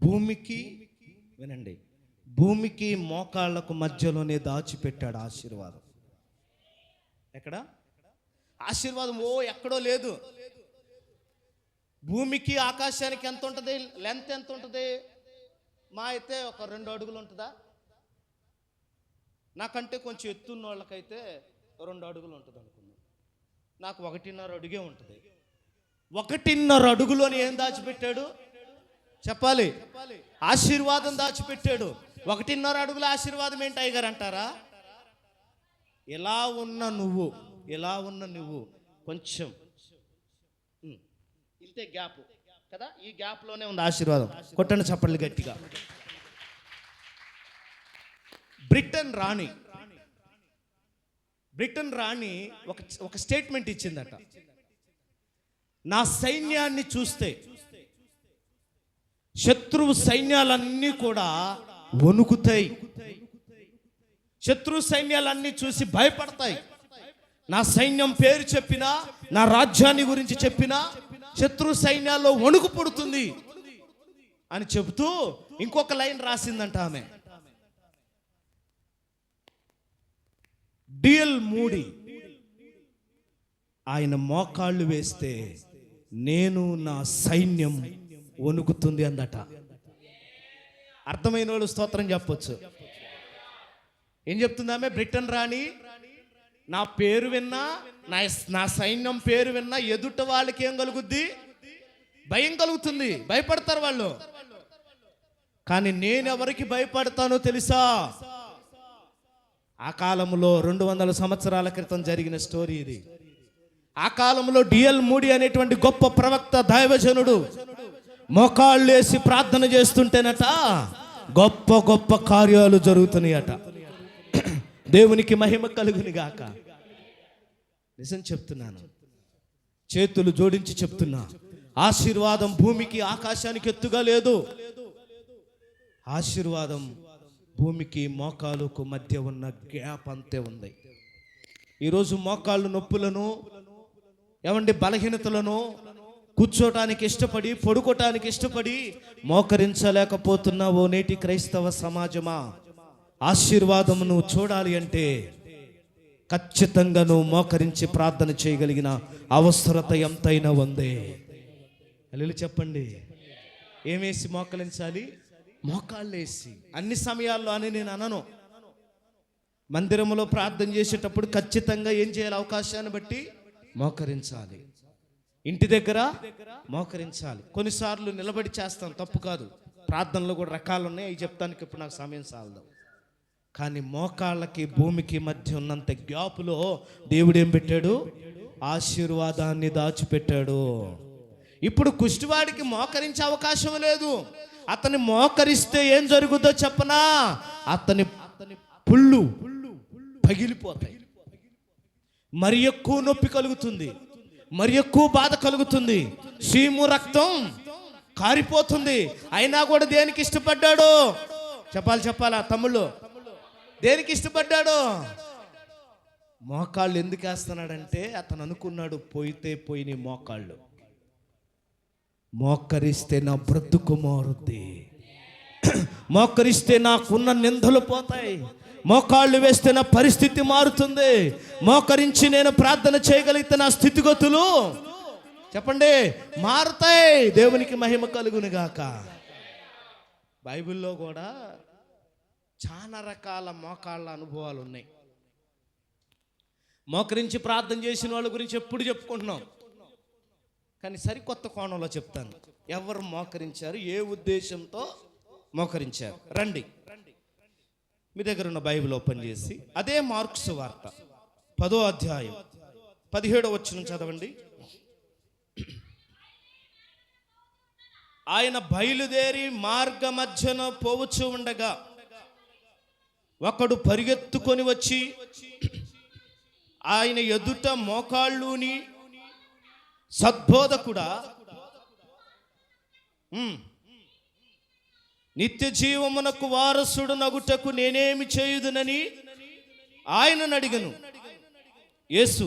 భూమికి, వినండి, భూమికి మోకాళ్ళకు మధ్యలోనే దాచిపెట్టాడు ఆశీర్వాదం. ఎక్కడ? ఆశీర్వాదం ఎక్కడో లేదు. భూమికి ఆకాశానికి ఎంత ఉంటుంది? లెంత్ ఎంత ఉంటుంది? మా అయితే ఒక 2 అడుగులు ఉంటుందా? నాకంటే కొంచెం ఎత్తున్న వాళ్ళకైతే 2 అడుగులు ఉంటుంది అనుకుందాం. నాకు 1.5 అడుగే ఉంటుంది. 1.5 అడుగులోని ఏం దాచిపెట్టాడు? చెప్పాలి. ఆశీర్వాదం దాచిపెట్టాడు. 1.5 అడుగుల ఆశీర్వాదం ఏంటి అయ్యగారు అంటారా? ఇలా ఉన్న నువ్వు కొంచెం ఇంతే గ్యాప్ కదా, ఈ గ్యాప్లోనే ఉంది ఆశీర్వాదం. కొట్టండి చప్పట్లు గట్టిగా. బ్రిటన్ రాణి ఒక స్టేట్మెంట్ ఇచ్చిందట. నా సైన్యాన్ని చూస్తే శత్రువు సైన్యాలన్నీ కూడా వణుకుతాయి, శత్రు సైన్యాలన్నీ చూసి భయపడతాయి. నా సైన్యం పేరు చెప్పినా, నా రాజ్యాన్ని గురించి చెప్పినా శత్రు సైన్యాల్లో వణుకు పుడుతుంది అని చెబుతూ ఇంకొక లైన్ రాసిందంట ఆమె. డిఎల్ మూడీ ఆయన మోకాళ్ళు వేస్తే నేను నా సైన్యం వణుకుతుంది అందట. అర్థమైన వాళ్ళు స్తోత్రం చెప్పొచ్చు. ఏం చెప్తుంది ఆమె? బ్రిటన్ రాణి, నా పేరు విన్నా, నా సైన్యం పేరు విన్నా ఎదుట వాళ్ళకి ఏం కలుగుద్ది? భయం కలుగుతుంది, భయపడతారు వాళ్ళు. కానీ నేను ఎవరికి భయపడతానో తెలుసా? ఆ కాలంలో 200 సంవత్సరాల క్రితం జరిగిన స్టోరీ ఇది. ఆ కాలంలో డిఎల్ మూడీ అనేటువంటి గొప్ప ప్రవక్త దైవజనుడు మోకాళ్ళు వేసి ప్రార్థన చేస్తుంటేనట గొప్ప గొప్ప కార్యాలు జరుగుతున్నాయట. దేవునికి మహిమ కలుగును గాక. నిజం చెప్తున్నాను, చేతులు జోడించి చెప్తున్నా, ఆశీర్వాదం భూమికి ఆకాశానికి ఎత్తుగా లేదు. ఆశీర్వాదం భూమికి మోకాలుకు మధ్య ఉన్న గ్యాప్ అంతే ఉంది. ఈరోజు మోకాళ్ళు నొప్పులను, ఏమండి బలహీనతలను కూర్చోటానికి ఇష్టపడి, పడుకోటానికి ఇష్టపడి మోకరించలేకపోతున్నావో నేటి క్రైస్తవ సమాజమా, ఆశీర్వాదమును చూడాలి అంటే ఖచ్చితంగా నువ్వు మోకరించి ప్రార్థన చేయగలిగిన అవసరత ఎంతైనా ఉంది. అల్లు చెప్పండి, ఏమేసి మోకరించాలి? మోకాళ్ళు వేసి. అన్ని సమయాల్లో అని నేను అనను. మందిరంలో ప్రార్థన చేసేటప్పుడు ఖచ్చితంగా ఏం చేయాలి? అవకాశాన్ని బట్టి మోకరించాలి. ఇంటి దగ్గర మోకరించాలి. కొన్నిసార్లు నిలబడి చేస్తాం, తప్పు కాదు. ప్రార్థనలో కూడా రకాలు ఉన్నాయి, అవి చెప్తానికి ఇప్పుడు నాకు సమయం సాలదు. కానీ మోకాళ్ళకి భూమికి మధ్య ఉన్నంత గ్యాపులో దేవుడు ఏం పెట్టాడు? ఆశీర్వాదాన్ని దాచిపెట్టాడు. ఇప్పుడు కుష్టివాడికి మోకరించే అవకాశం లేదు. అతని మోకరిస్తే ఏం జరుగుతుందో చెప్పనా? అతని పుళ్ళు పగిలిపోతాయి, మరి ఎక్కువ నొప్పి కలుగుతుంది, మరి ఎక్కువ బాధ కలుగుతుంది, చీము రక్తం కారిపోతుంది. అయినా కూడా దేనికి ఇష్టపడ్డాడు? చెప్పాలా తమ్ముళ్ళు? దేనికి ఇష్టపడ్డాడు? మోకాళ్ళు ఎందుకు వేస్తున్నాడంటే అతను అనుకున్నాడు, పోయితే పోయి మోకాళ్ళు, మోకరిస్తే నా బ్రతుకు మారుద్ది, మోకరిస్తే నాకున్న నిందలు పోతాయి, మోకాళ్ళు వేస్తే నా పరిస్థితి మారుతుంది, మోకరించి నేను ప్రార్థన చేయగలిగితే నా స్థితిగతులు చెప్పండి మారుతాయి. దేవునికి మహిమ కలుగును గాక. బైబిల్లో కూడా చాలా రకాల మోకాళ్ళ అనుభవాలు ఉన్నాయి. మోకరించి ప్రార్థన చేసిన వాళ్ళ గురించి ఎప్పుడు చెప్పుకుంటున్నాం, కానీ సరికొత్త కోణంలో చెప్తాను. ఎవరు మోకరించారు, ఏ ఉద్దేశంతో మోకరించారు? రండి, మీ దగ్గర ఉన్న బైబిల్ ఓపెన్ చేసి అదే మార్కు సువార్త 10వ అధ్యాయం 17వ వచనం చదవండి. ఆయన బయలుదేరి మార్గ మధ్యన పోవచ్చు ఉండగా ఒకడు పరిగెత్తుకొని వచ్చి ఆయన ఎదుట మోకాళ్ళుని, సద్బోధకుడా, నిత్య జీవమునకు వారసుడు నగుటకు నేనేమి చేయుదునని ఆయనను అడిగను. యేసు,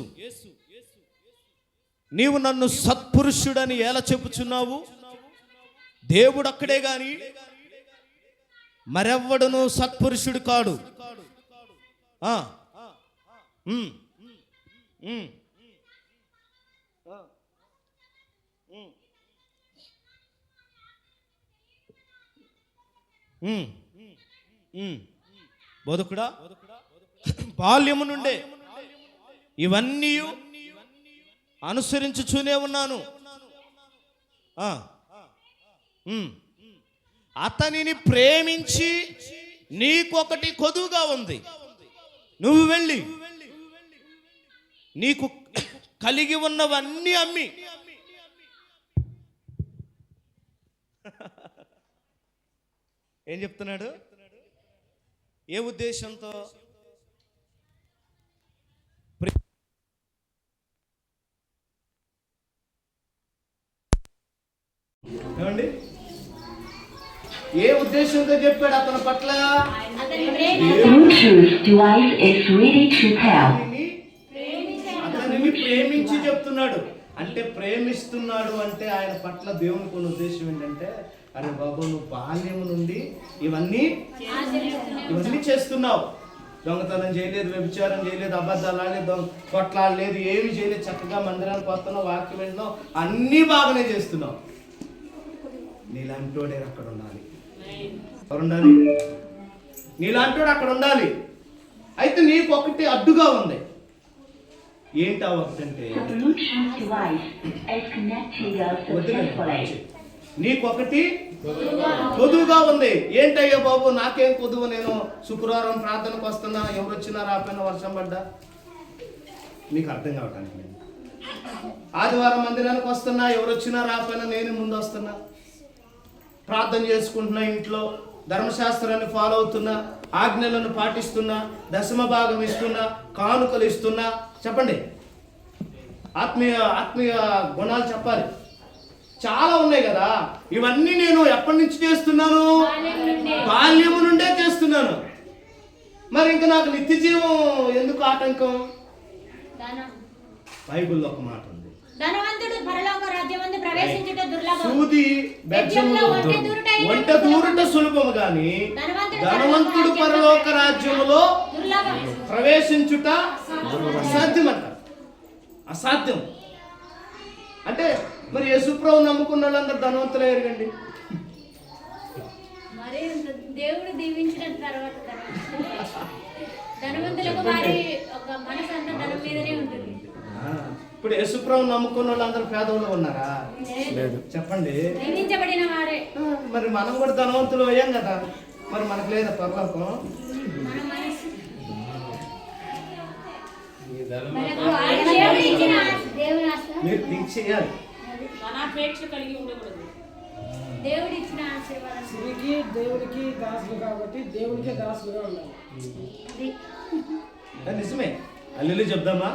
నీవు నన్ను సత్పురుషుడని ఎలా చెప్పుచున్నావు? దేవుడు అక్కడే గాని మరెవ్వడును సత్పురుషుడు కాడు. బోధకుడా, బాల్యము నుండే ఇవన్నీ అనుసరించుచూనే ఉన్నాను. అతనిని ప్రేమించి నీకొకటి కొదువుగా ఉంది, నువ్వు వెళ్ళి నీకు కలిగి ఉన్నవన్నీ అమ్మి ఏం చెప్తున్నాడు? ఏ ఉద్దేశంతో? ఏమండి, ఏ ఉద్దేశంతో చెప్పాడు అతని పట్ల? అతనిని ప్రేమించి చెప్తున్నాడు. అంటే ప్రేమిస్తున్నాడు అంటే ఆయన పట్ల దేవునికి కొన్ని ఉద్దేశం ఏంటంటే, అరే బాబు నువ్వు బాల్యము నుండి ఇవన్నీ చేస్తున్నావు, దొంగతనం చేయలేదు, వ్యభిచారం చేయలేదు, అబద్ధాలు ఆడలేదు, కొట్లాడలేదు, ఏమి చేయలేదు, చక్కగా మందిరానికి వస్తున్నావు, వాక్యం వింటున్నావు, అన్నీ బాగానే చేస్తున్నావు. నీలాంటోడే అక్కడ ఉండాలి. ఎవరు ఉండాలి? నీలాంటోడు అక్కడ ఉండాలి. అయితే నీకు ఒకటి అడ్డుగా ఉంది. ఏంటి ఆ ఒకటంటే, నీకొకటి కొదువుగా ఉంది. ఏంటయ్యా బాబు, నాకేం కొదువు? నేను శుక్రవారం ప్రార్థనకు వస్తున్నా, ఎవరు వచ్చినా రాపోయినా, వర్షం పడ్డా, నీకు అర్థం కావటానికి. ఆదివారం మందిరానికి వస్తున్నా, ఎవరు వచ్చినా రాపోయినా నేను ముందు వస్తున్నా, ప్రార్థన చేసుకుంటున్నా, ఇంట్లో ధర్మశాస్త్రాన్ని ఫాలో అవుతున్నా, ఆజ్ఞలను పాటిస్తున్నా, దశమ భాగం ఇస్తున్నా, కానుకలు ఇస్తున్నా. చెప్పండి, ఆత్మీయ గుణాలు చెప్పాలి, చాలా ఉన్నాయి కదా. ఇవన్నీ నేను ఎప్పటి నుంచి చేస్తున్నాను? బాల్యము నుండే చేస్తున్నాను. మరి ఇంకా నాకు నిత్య జీవం ఎందుకు ఆటంకం? బైబిల్లో ఒక మాట ఉంది, సూది వంట దూరుట సులభము గాని ధనవంతుడు పరలోక రాజ్యములో ప్రవేశించుట అసాధ్యం అంట. అసాధ్యం అంటే మరి యేసుప్రభు నమ్ముకున్న వాళ్ళందరూ ధనవంతులు ఎరగండి. దేవుడు దీవించిన తర్వాత ధనవంతులకు వారి ఒక మనసు అంతా ధనం మీదనే ఉంటుంది. ఇప్పుడు యేసుప్రభు నమ్ముకున్న వాళ్ళందరూ పేదవాళ్ళు ఉన్నారా? లేదు. చెప్పండి, దీవించబడిన వారే. మరి మనం కూడా ధనవంతులు అయ్యాం కదా, మరి మనకు లేదా పరలోకం? మీరు థింక్ చేయాలి. దేవుడికి దాసులు కాబట్టి దేవుడికే దాసులుగా ఉండాలి. నిజమే. అల్లెలు చెప్దామా?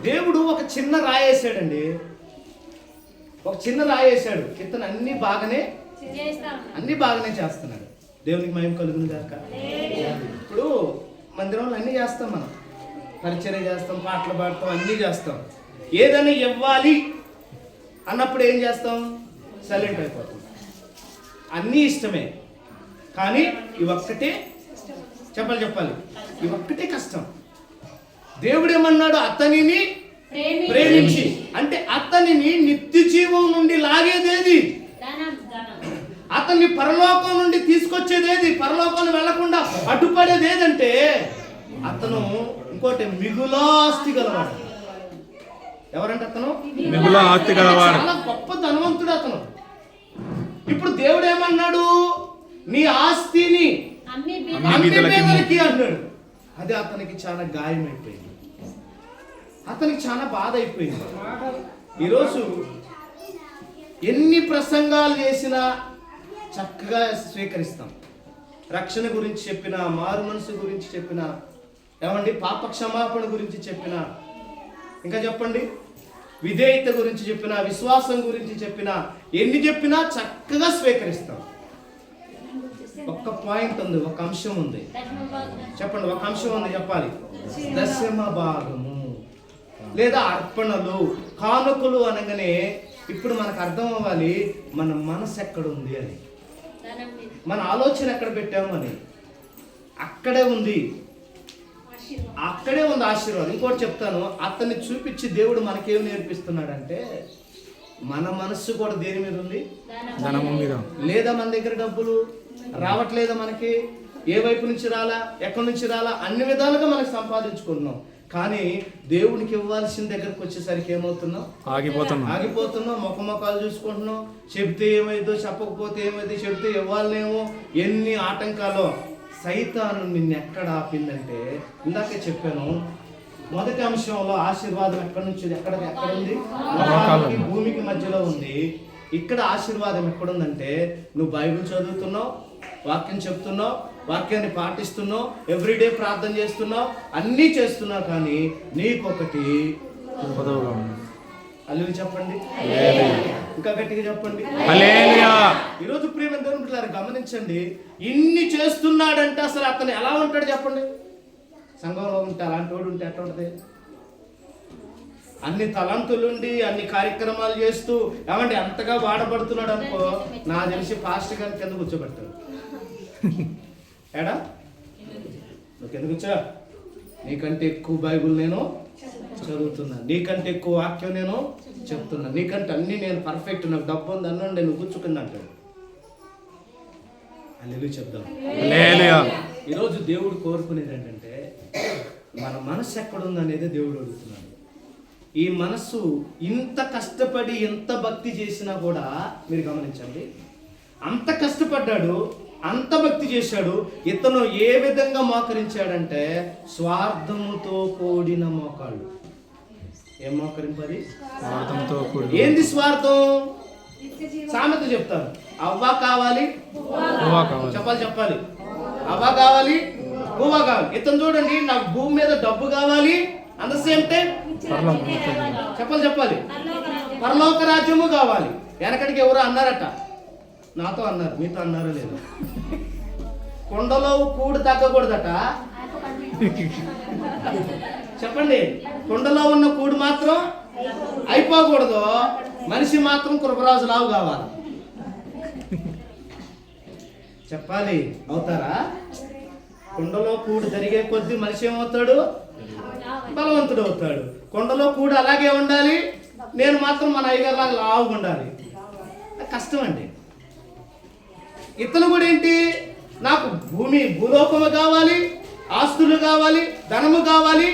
దేవుడు ఒక చిన్న రాయేసాడండి, ఒక చిన్న రాయేసాడు. ఇతను అన్ని బాగానే చేస్తున్నాడు. దేవునికి మహిమ కలుగును గాక. ఇప్పుడు మందిరంలో అన్నీ చేస్తాం, మనం పరిచర్య చేస్తాం, పాటలు పాడతాం, అన్నీ చేస్తాం. ఏదైనా ఇవ్వాలి అన్నప్పుడు ఏం చేస్తాం? సైలెంట్ అయిపోతాం. అన్నీ ఇష్టమే, కానీ ఇవొక్కటే చెప్పాలి, ఇవొక్కటే కష్టం. దేవుడు ఏమన్నాడు? అతనిని ప్రేమించి. అంటే అతనిని నిత్య జీవం నుండి లాగేదేది? అతన్ని పరలోకం నుండి తీసుకొచ్చేదేది? పరలోకం వెళ్లకుండా అడ్డుపడేది ఏదంటే అతను ఇంకోటి మిగులాస్తి గలవాడు. ఎవరంటే అతను మిగులాస్తి గలవాడు, చాలా గొప్ప ధనవంతుడు అతను. ఇప్పుడు దేవుడు ఏమన్నాడు? నీ ఆస్తిని అమ్మి పేదలకి అన్నాడు. అది అతనికి చాలా గాయమైపోయింది, అతనికి చాలా బాధ అయిపోయింది. ఈరోజు ఎన్ని ప్రసంగాలు చేసినా చక్కగా స్వీకరిస్తాం. రక్షణ గురించి చెప్పినా, మారు మనసు గురించి చెప్పినా, ఏమండి పాప క్షమాపణ గురించి చెప్పినా, ఇంకా చెప్పండి విధేయత గురించి చెప్పినా, విశ్వాసం గురించి చెప్పినా, ఎన్ని చెప్పినా చక్కగా స్వీకరిస్తాం. ఒక్క పాయింట్ ఉంది, ఒక అంశం ఉంది. చెప్పండి, ఒక అంశం ఉంది చెప్పాలి. దశమ భాగము లేదా అర్పణలు, కానుకలు అనగానే ఇప్పుడు మనకు అర్థం అవ్వాలి మన మనసు ఎక్కడుంది అని, మన ఆలోచన ఎక్కడ పెట్టాము అని. అక్కడే ఉంది ఆశీర్వాదం. ఇంకోటి చెప్తాను, అతన్ని చూపించి దేవుడు మనకేం నేర్పిస్తున్నాడంటే మన మనస్సు కూడా దేని మీద ఉంది? ధనము మీద. లేదా మన దగ్గర డబ్బులు రావట్లేదా? మనకి ఏ వైపు నుంచి రాలా, ఎక్కడి నుంచి రాలా, అన్ని విధాలుగా మనకు సంపాదించుకుంటున్నాం. కానీ దేవునికి ఇవ్వాల్సిన దగ్గరకు వచ్చేసరికి ఏమవుతున్నాం? ఆగిపోతున్నాం. ముఖాలు చూసుకుంటున్నాం. చెబితే ఏమైందో, చెప్పకపోతే ఏమైందో, చెబితే ఇవ్వాలనేమో. ఎన్ని ఆటంకాలు. సైతాను నిన్ను ఎక్కడ ఆపిందంటే, ఇందాకే చెప్పాను, మొదటి అంశంలో ఆశీర్వాదం ఎక్కడి నుంచి ఎక్కడ ఉంది? భూమికి మధ్యలో ఉంది. ఇక్కడ ఆశీర్వాదం ఎక్కడుందంటే, నువ్వు బైబిల్ చదువుతున్నావు, వాక్యం చెప్తున్నావు, వాక్యాన్ని పాటిస్తున్నావు, ఎవ్రీడే ప్రార్థన చేస్తున్నావు, అన్నీ చేస్తున్నావు, కానీ నీకొకటి అల్లు చెప్పండి, ఇంకా గట్టిగా చెప్పండి. ఈరోజు ప్రియమైన దేవుని బిడ్డలారా గమనించండి, ఇన్ని చేస్తున్నాడంటే అసలు అతను ఎలా ఉంటాడు చెప్పండి? సంఘంలో ఉంటే అలాంటి వాడు ఉంటే ఎట్లా ఉంటుంది? అన్ని తలంతులుండి అన్ని కార్యక్రమాలు చేస్తూ ఏమంటే అంతగా వాడబడుతున్నాడు అనుకో, నా తెలిసి పాస్టర్ గారి కింద కూర్చోబెడతాడు. ఏడా నువ్వు కింద కూర్చో, నీకంటే ఎక్కువ బైబుల్ నేను చదువుతున్నా, నీకంటే ఎక్కువ వాక్యం నేను చెప్తున్నా, నీకంటే అన్ని నేను పర్ఫెక్ట్, నాకు డబ్బు ఉంది అన్నాడు, నేను కూర్చుకున్నా అంటాడు. అల్లెలు చెప్దాం. ఈరోజు దేవుడు కోరుకునేది ఏంటంటే, మన మనసు ఎక్కడుంది అనేది దేవుడు అడుగుతున్నాడు. ఈ మనస్సు ఇంత కష్టపడి ఎంత భక్తి చేసినా కూడా మీరు గమనించండి, అంత కష్టపడ్డాడు, అంత భక్తి చేశాడు. ఇతను ఏ విధంగా మోకరించాడంటే స్వార్థముతో కూడిన మోకాళ్ళు. ఏం మోకరింపది? ఏంది స్వార్థం? సామెత చెప్తారు, అవ్వ కావాలి చెప్పాలి, అవ్వ కావాలి, గువ్వ కావాలి. ఇతను చూడండి, నాకు భూమి మీద డబ్బు కావాలి, అట్ ద సేమ్ టైం చెప్పాలి పరలోక రాజ్యము కావాలి. వెనకడికి ఎవరో అన్నారట, నాతో అన్నారు, మీతో అన్నారో లేదు, కొండలో కూడు తగ్గకూడదట. చెప్పండి, కొండలో ఉన్న కూడు మాత్రం అయిపోకూడదు, మనిషి మాత్రం కృపరాజులావు కావాలి. చెప్పాలి, అవుతారా? కొండలో కూడు జరిగే కొద్దీ మనిషి ఏమవుతాడు? బలవంతుడు అవుతాడు. కొండలో కూడు అలాగే ఉండాలి, నేను మాత్రం మన అయ్యగారిలాగా లావుగా ఉండాలి. కష్టం అండి. ఇతను కూడా ఏంటి, నాకు భూలోకము కావాలి, ఆస్తులు కావాలి, ధనము కావాలి,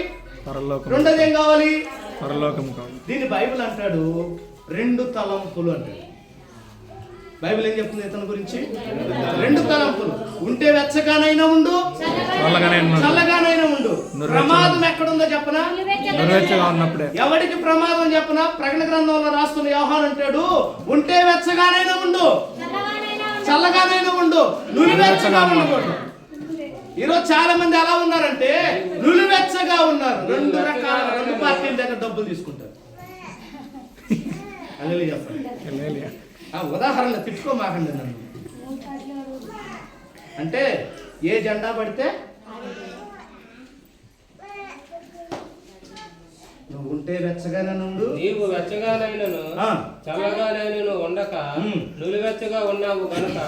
రెండోది ఏం కావాలి? పరలోకం కావాలి. దీన్ని బైబిల్ అంటాడు 2 తలంపులు అంటాడు. బైబిల్ ఏం చెప్తుంది ఇతని గురించి? 2 తలంపులు. ఉంటే వెచ్చగానైనా ఉండు, చల్లగానైనా ఉండు. ప్రమాదం ఎక్కడుందో చెప్పనా? ఎవరికి ప్రమాదం చెప్పనా? ప్రకటన గ్రంథంలో రాస్తున్న యోహాను అంటాడు, ఉంటే వెచ్చగానైనా ఉండు, చల్లగానైనా ఉండు, నులివెచ్చగా ఉండకూడదు. ఈరోజు చాలా మంది ఎలా ఉన్నారంటే నులివెచ్చగా ఉన్నారు. 2 పార్టీల దగ్గర డబ్బులు తీసుకుంటారు. అల్లెలు చెప్పండి. ఉదాహరణ తిట్టుకోమాకండి నన్ను. అంటే ఏ జెండా పడితే నువ్వు ఉంటే వెచ్చగానే ఉండు, నీవు వెచ్చగానైనను చల్లగానైనను ఉండక నులివెచ్చగా ఉన్నావు కనుక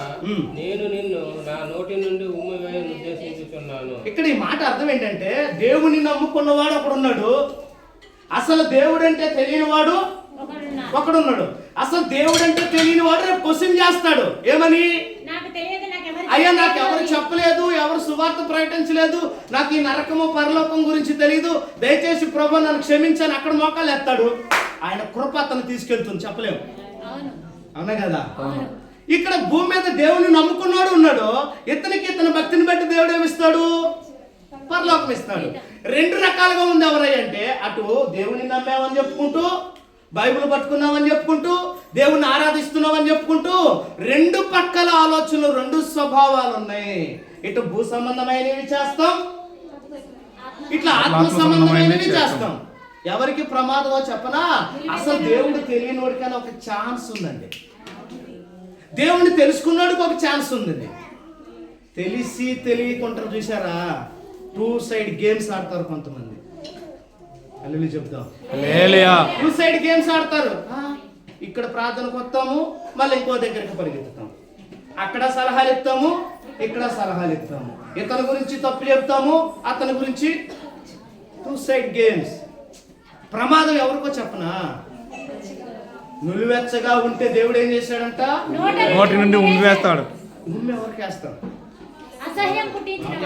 నేను నిన్ను నా నోటి నుండి ఉమ్మివేయను ఉద్దేశించుచున్నాను. ఇక్కడ ఈ మాట అర్థం ఏంటంటే, దేవుని నమ్ముకున్నవాడు ఒకడున్నాడు, అసలు దేవుడంటే తెలియనివాడు ఒకడున్నాడు. అసలు దేవుడంటే తెలియనివాడు రేపు క్వశ్చన్ చేస్తాడు, ఏమని? అయ్యా నాకు ఎవరు చెప్పలేదు, ఎవరు సువార్త ప్రకటించలేదు, నాకు ఈ నరకము పరలోకం గురించి తెలియదు, దయచేసి ప్రభు నన్ను క్షమించని అక్కడ మోకాలు ఎత్తాడు. ఆయన కృప అతను తీసుకెళ్తుంది, చెప్పలేము. అవునా కదా? ఇక్కడ భూమి మీద దేవుని నమ్ముకున్నాడు ఉన్నాడు, ఇతని భక్తిని బట్టి దేవుడు ఏమిస్తాడు? పరలోకం ఇస్తాడు. 2 రకాలుగా ఉంది. ఎవరయ్య అంటే, అటు దేవుని నమ్మామని చెప్పుకుంటూ, బైబిల్ పట్టుకున్నామని చెప్పుకుంటూ, దేవుణ్ణి ఆరాధిస్తున్నామని చెప్పుకుంటూ, 2 పక్కల ఆలోచనలు, 2 స్వభావాలు ఉన్నాయి. ఇటు భూ సంబంధమైనవి చేస్తాం, ఇట్లా ఆత్మ సంబంధమైనవి చేస్తాం. ఎవరికి ప్రమాదమో చెప్పనా? అసలు దేవుడు తెలియని వాడికైనా ఒక ఛాన్స్ ఉందండి, దేవుణ్ణి తెలుసుకున్నాడికి ఒక ఛాన్స్ ఉందండి. తెలిసి తెలియకుంటారు చూసారా, 2 సైడ్ గేమ్స్ ఆడతారు కొంతమంది. అల్లెలు చెప్దాం. 2 సైడ్ గేమ్స్ ఆడతారు. ఇక్కడ ప్రార్థనకు వస్తాము, మళ్ళీ ఇంకో దగ్గరికి పరిగెత్తుతాము, అక్కడ సలహాలు ఇస్తాము, ఇక్కడ సలహాలు ఇస్తాము, ఇతని గురించి తప్పు చెప్తాము, అతని గురించి. 2 సైడ్ గేమ్స్. ప్రమాదం ఎవరికో చెప్పనా? నులివెచ్చగా ఉంటే దేవుడు ఏం చేశాడంట? నోటి నుండి ఉమ్మివేస్తాడు. ఉమ్మి ఎవరికి వేస్తాడు?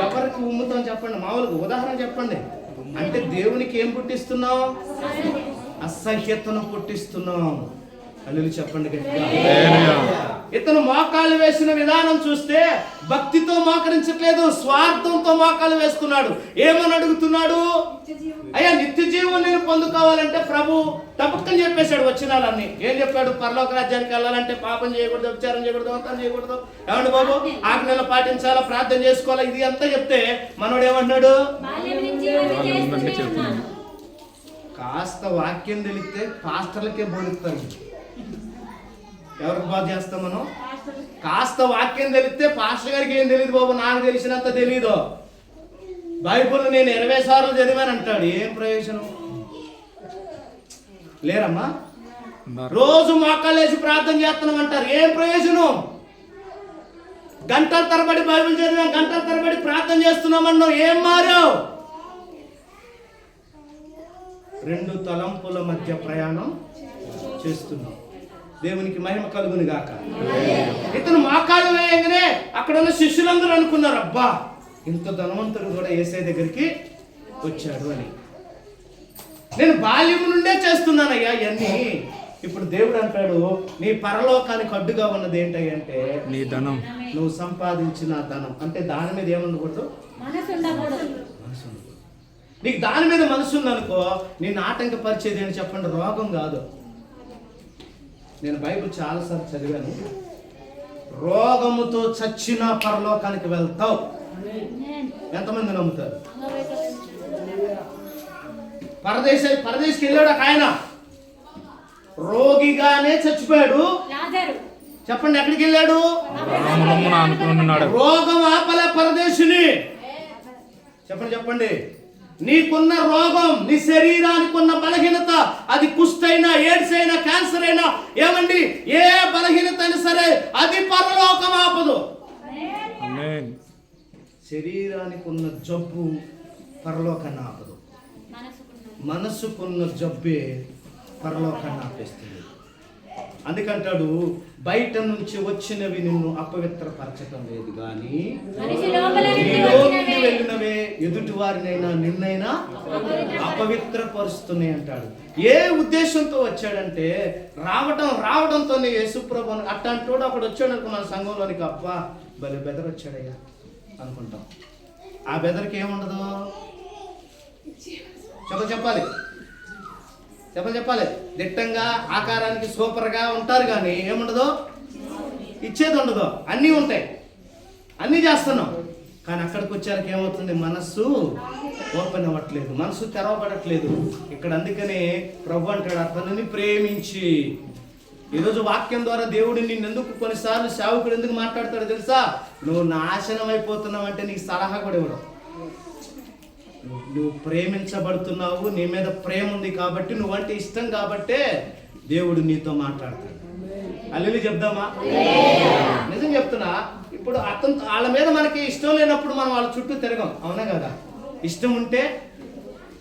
ఎవరికి ఉమ్ముతాం చెప్పండి, మామూలుగా ఉదాహరణ చెప్పండి. అంటే దేవునికి ఏం పుట్టిస్తున్నావు? అసహ్యతను పుట్టిస్తున్నాం. అల్లు చెప్పండి గట్టిగా. ఇతను మోకాళ్ళు వేసిన విధానం చూస్తే భక్తితో మోకరించట్లేదు, స్వార్థంతో మోకాళ్ళు వేస్తున్నాడు. ఏమని అడుగుతున్నాడు? అయ్యా నిత్య జీవం నేను పొందుకోవాలంటే ప్రభు తప్పకని చెప్పేశాడు వచనాలన్నీ. ఏం చెప్పాడు? పరలోక రాజ్యానికి వెళ్ళాలంటే పాపం చేయకూడదు, వ్యభిచారం చేయకూడదు, అంతా చేయకూడదు. ఏమండి బాబు? ఆజ్ఞలు పాటించాలా, ప్రార్థన చేసుకోవాలా, ఇది అంతా చెప్తే మనోడు ఏమన్నాడు? కాస్త వాక్యం తెలిస్తే పాస్టర్లకే బోధిస్తారు. ఎవరికి బాధ చేస్తాం మనం? కాస్త వాక్యం తెలిస్తే పాస్టర్ గారికి ఏం తెలియదు బాబు, నాకు తెలిసినంత తెలీదు. బైబుల్ నేను 20 సార్లు చదివాను అంటాడు. ఏం ప్రయోజనం? లేరమ్మా? రోజు మోకాలేసి ప్రార్థన చేస్తున్నాం అంటారు. ఏం ప్రయోజనం? గంటల తరబడి బైబిల్ చదివాం, గంటల తరబడి ప్రార్థన చేస్తున్నామన్నావు. ఏం మారావు? 2 తలంపుల మధ్య ప్రయాణం చేస్తున్నాం. దేవునికి మహిమ కలుగును గాక. ఇతను మోకాలు వేయగానే అక్కడ ఉన్న శిష్యులందరూ అనుకున్నారు, అబ్బా ఇంత ధనవంతుడు కూడా యేసయ్య దగ్గరికి వచ్చాడు అని. నేను బాల్యం నుండే చేస్తున్నానయ్యా ఇవన్నీ. ఇప్పుడు దేవుడు అంటాడు, నీ పరలోకానికి అడ్డుగా ఉన్నది ఏంటంటే నీ ధనం, నువ్వు సంపాదించిన ధనం. అంటే దాని మీద ఏముండకూడదు? మనసు ఉండకూడదు. నీకు దాని మీద మనసు ఉందనుకో, నేను ఆటంకపరిచేది అని చెప్పండి, రోగం కాదు. నేను బైబిల్ చాలాసార్లు చదివాను. రోగముతో చచ్చిన పరలోకానికి వెళ్తావు. ఎంతమంది నమ్ముతారు? పరదేశకి వెళ్ళాడు ఒక ఆయన, రోగిగానే చచ్చిపోయాడు. చెప్పండి ఎక్కడికి వెళ్ళాడు? రోగం ఆపలే పరదేశుని. చెప్పండి చెప్పండి. నీకున్న రోగం, నీ శరీరానికి ఉన్న బలహీనత, అది కుష్ఠైనా, ఎయిడ్స్ అయినా, క్యాన్సర్ అయినా, ఏమండి ఏ బలహీనత అయినా సరే అది పరలోకం ఆపదు. శరీరానికి ఉన్న జబ్బు పరలోకాన్ని ఆపదు. మనసుకున్న జబ్బే పరలోకాన్ని ఆపేస్తుంది. అందుకంటాడు, బయట నుంచి వచ్చినవి నిన్ను అపవిత్రపరచటం లేదు కానీ నీలో నుండి వెళ్ళినవే ఎదుటి వారినైనా నిన్నైనా అపవిత్రపరుస్తున్నాయి అంటాడు. ఏ ఉద్దేశంతో వచ్చాడంటే రావడంతోనే యేసుప్రభు అట్టంటోడు అక్కడ వచ్చాడు అనుకో మన సంఘంలోనికి, అబ్బా భలే బెదర్ వచ్చాడయ్యా అనుకుంటాం. ఆ బెదర్కి ఏముండదు? చెప్పాలి దిట్టంగా ఆకారానికి సూపర్గా ఉంటారు కానీ ఏముండదు? ఇచ్చేది ఉండదు. అన్నీ ఉంటాయి, అన్నీ చేస్తున్నాం కానీ అక్కడికి వచ్చాక ఏమవుతుంది? మనస్సు ఓపెన్ అవ్వట్లేదు, మనసు తెరవబడట్లేదు ఇక్కడ. అందుకనే ప్రభు అంటాడు, అతనిని ప్రేమించి. ఈరోజు వాక్యం ద్వారా దేవుడు నిన్నెందుకు కొన్నిసార్లు సేవకుడు ఎందుకు మాట్లాడతాడు తెలుసా? నువ్వు నాశనం అయిపోతున్నావు అంటే నీకు సలహా కూడా ఇవ్వడం. నువ్వు ప్రేమించబడుతున్నావు, నీ మీద ప్రేమ ఉంది కాబట్టి, నువ్వంటే ఇష్టం కాబట్టే దేవుడు నీతో మాట్లాడతాడు. అల్లెలు చెప్దామా? నిజం చెప్తున్నా. ఇప్పుడు వాళ్ళ మీద మనకి ఇష్టం లేనప్పుడు మనం వాళ్ళ చుట్టూ తిరగం, అవునా కదా? ఇష్టం ఉంటే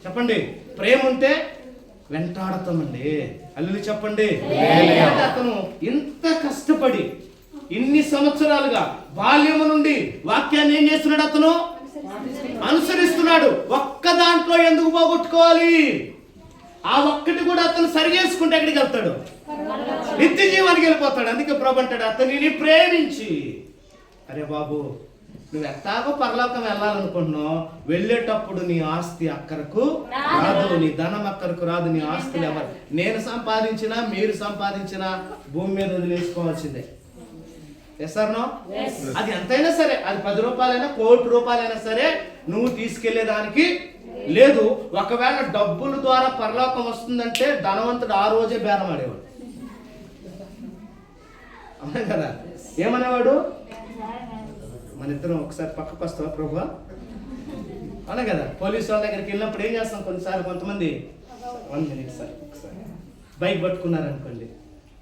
చెప్పండి, ప్రేమ ఉంటే వెంటాడతామండి. అల్లులు చెప్పండి. అతను ఇంత కష్టపడి ఇన్ని సంవత్సరాలుగా బాల్యము నుండి వాక్యాన్ని ఏం చేస్తున్నాడు? అతను అనుసరిస్తున్నాడు. ఒక్క దాంట్లో ఎందుకు పోగొట్టుకోవాలి? ఆ ఒక్కటి కూడా అతను సరి చేసుకుంటే ఎక్కడికి వెళ్తాడు? నిత్య జీవానికి వెళ్ళిపోతాడు. అందుకే ప్రభు అంటాడు, అతనిని ప్రేమించి. అరే బాబు, నువ్వు ఎట్టాగో పరలోకం వెళ్ళాలనుకుంటున్నావు, వెళ్ళేటప్పుడు నీ ఆస్తి అక్కరకు రాదు, నీ ధనం అక్కరకు రాదు, నీ ఆస్తులు ఎవరు నేను సంపాదించినా మీరు సంపాదించినా భూమి మీద వదిలేసుకోవాల్సిందే. ఎస్ఆర్నో? అది ఎంతైనా సరే, అది 10 రూపాయలైనా, 1 కోటి రూపాయలైనా సరే నువ్వు తీసుకెళ్లేదానికి లేదు. ఒకవేళ డబ్బుల ద్వారా పరలోకం వస్తుందంటే ధనవంతుడు ఆ రోజే బేరం ఆడేవాడు, అవునా కదా? ఏమనేవాడు? మన ఇద్దరం ఒకసారి పక్కకు వస్తావా ప్రభు, అవునా కదా? పోలీసు వాళ్ళ దగ్గరికి వెళ్ళినప్పుడు ఏం చేస్తాం? కొన్నిసార్లు కొంతమంది 1 మినిట్ సార్, ఒకసారి బైక్ పట్టుకున్నారనుకోండి,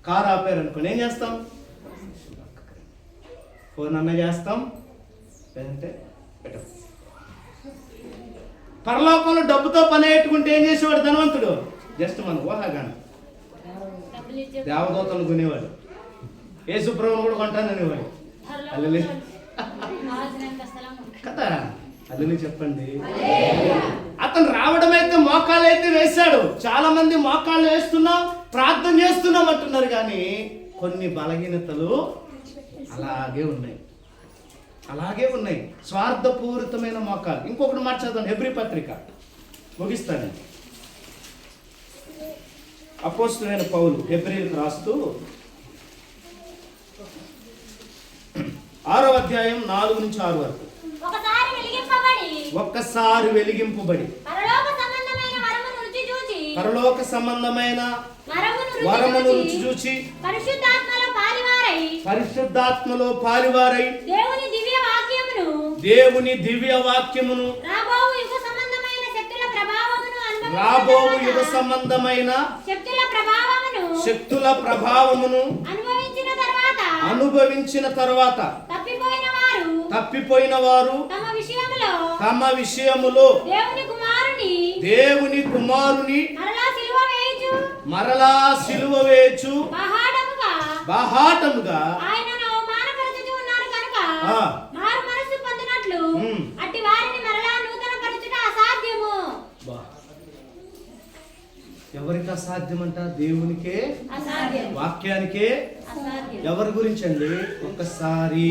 కారు ఆపారనుకోండి, ఏం చేస్తాం? ఫోన్ అన్న చేస్తాం, లేదంటే పెట్టం. పరలోకంలో డబ్బుతో పని పెట్టుకుంటే ఏం చేసేవాడు ధనవంతుడు? జస్ట్ మన ఊహాగానం. దేవదూతలు కొనేవాడు, యేసుప్రభుని కూడా కొంటాననేవాడు కదా. అల్లుని చెప్పండి. అతను రావడం అయితే మోకాళ్ళైతే వేశాడు. చాలా మంది మోకాళ్ళు వేస్తున్నాం, ప్రార్థన చేస్తున్నాం అంటున్నారు, కానీ కొన్ని బలహీనతలు అలాగే ఉన్నాయి. స్వార్థపూరితమైన మోకాలు. ఇంకొకటి మాట చదవండి, హెబ్రీ పత్రిక ముగిస్తాను. అపోస్తలుడైన పౌలు హెబ్రీలకు రాస్తూ 6వ అధ్యాయం 4 నుంచి 6 వరకు. ఒక్కసారి వెలిగింపబడి పరలోక సంబంధమైన వరమును రుచి చూచి పరిశుద్ధాత్మలో పాలివారై దేవుని దివ్య వాక్యమును రాబోవు యుగ సంబంధమైన శక్తుల ప్రభావమును అనుభవించిన తర్వాత తప్పిపోయిన వారు తమ విషయములో దేవుని కుమారుని మరలా సిలువ వేయు బాహాటముగా ఎవరికి అసాధ్యమంట? దేవునికే, వాక్యానికే. ఎవరి గురించి అండి? ఒక్కసారి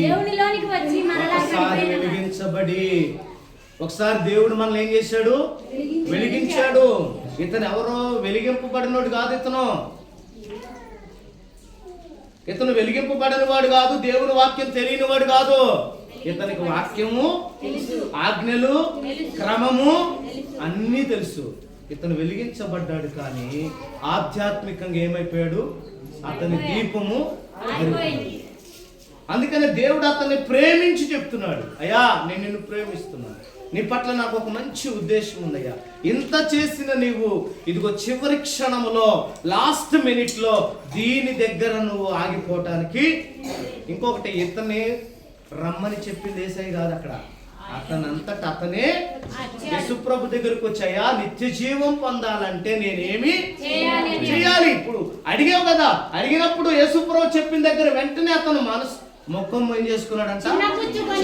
వెలిగించబడి, ఒకసారి దేవుడు మనల్ని ఏం చేశాడు? వెలిగించాడు. ఇతను ఎవరో వెలిగింపబడినోడు కాదు. ఇతను వెలిగింపబడిన వాడు కాదు, దేవుని వాక్యం తెలియని వాడు కాదు. ఇతనికి వాక్యము, ఆజ్ఞలు, క్రమము అన్నీ తెలుసు. ఇతను వెలిగించబడ్డాడు, కానీ ఆధ్యాత్మికంగా ఏమైపోయాడు? అతని దీపము. అందుకని దేవుడు అతన్ని ప్రేమించి చెప్తున్నాడు, అయ్యా నేను నిన్ను ప్రేమిస్తున్నాను, నీ పట్ల నాకు ఒక మంచి ఉద్దేశం ఉందయ్యా. ఇంత చేసిన నీవు ఇదిగో చివరి క్షణంలో, లాస్ట్ మినిట్ లో దీని దగ్గర నువ్వు ఆగిపోవటానికి. ఇంకొకటి, ఇతన్ని రమ్మని చెప్పింది యేసయ్య కాదు, అక్కడ అతనంతట అతనే యేసుప్రభు దగ్గరకు వచ్చాయా, నిత్య జీవం పొందాలంటే నేనేమి చేయాలి? ఇప్పుడు అడిగావు కదా, అడిగినప్పుడు యేసుప్రభు చెప్పిన దగ్గర వెంటనే అతను ముఖం ఏం చేసుకున్నాడంట?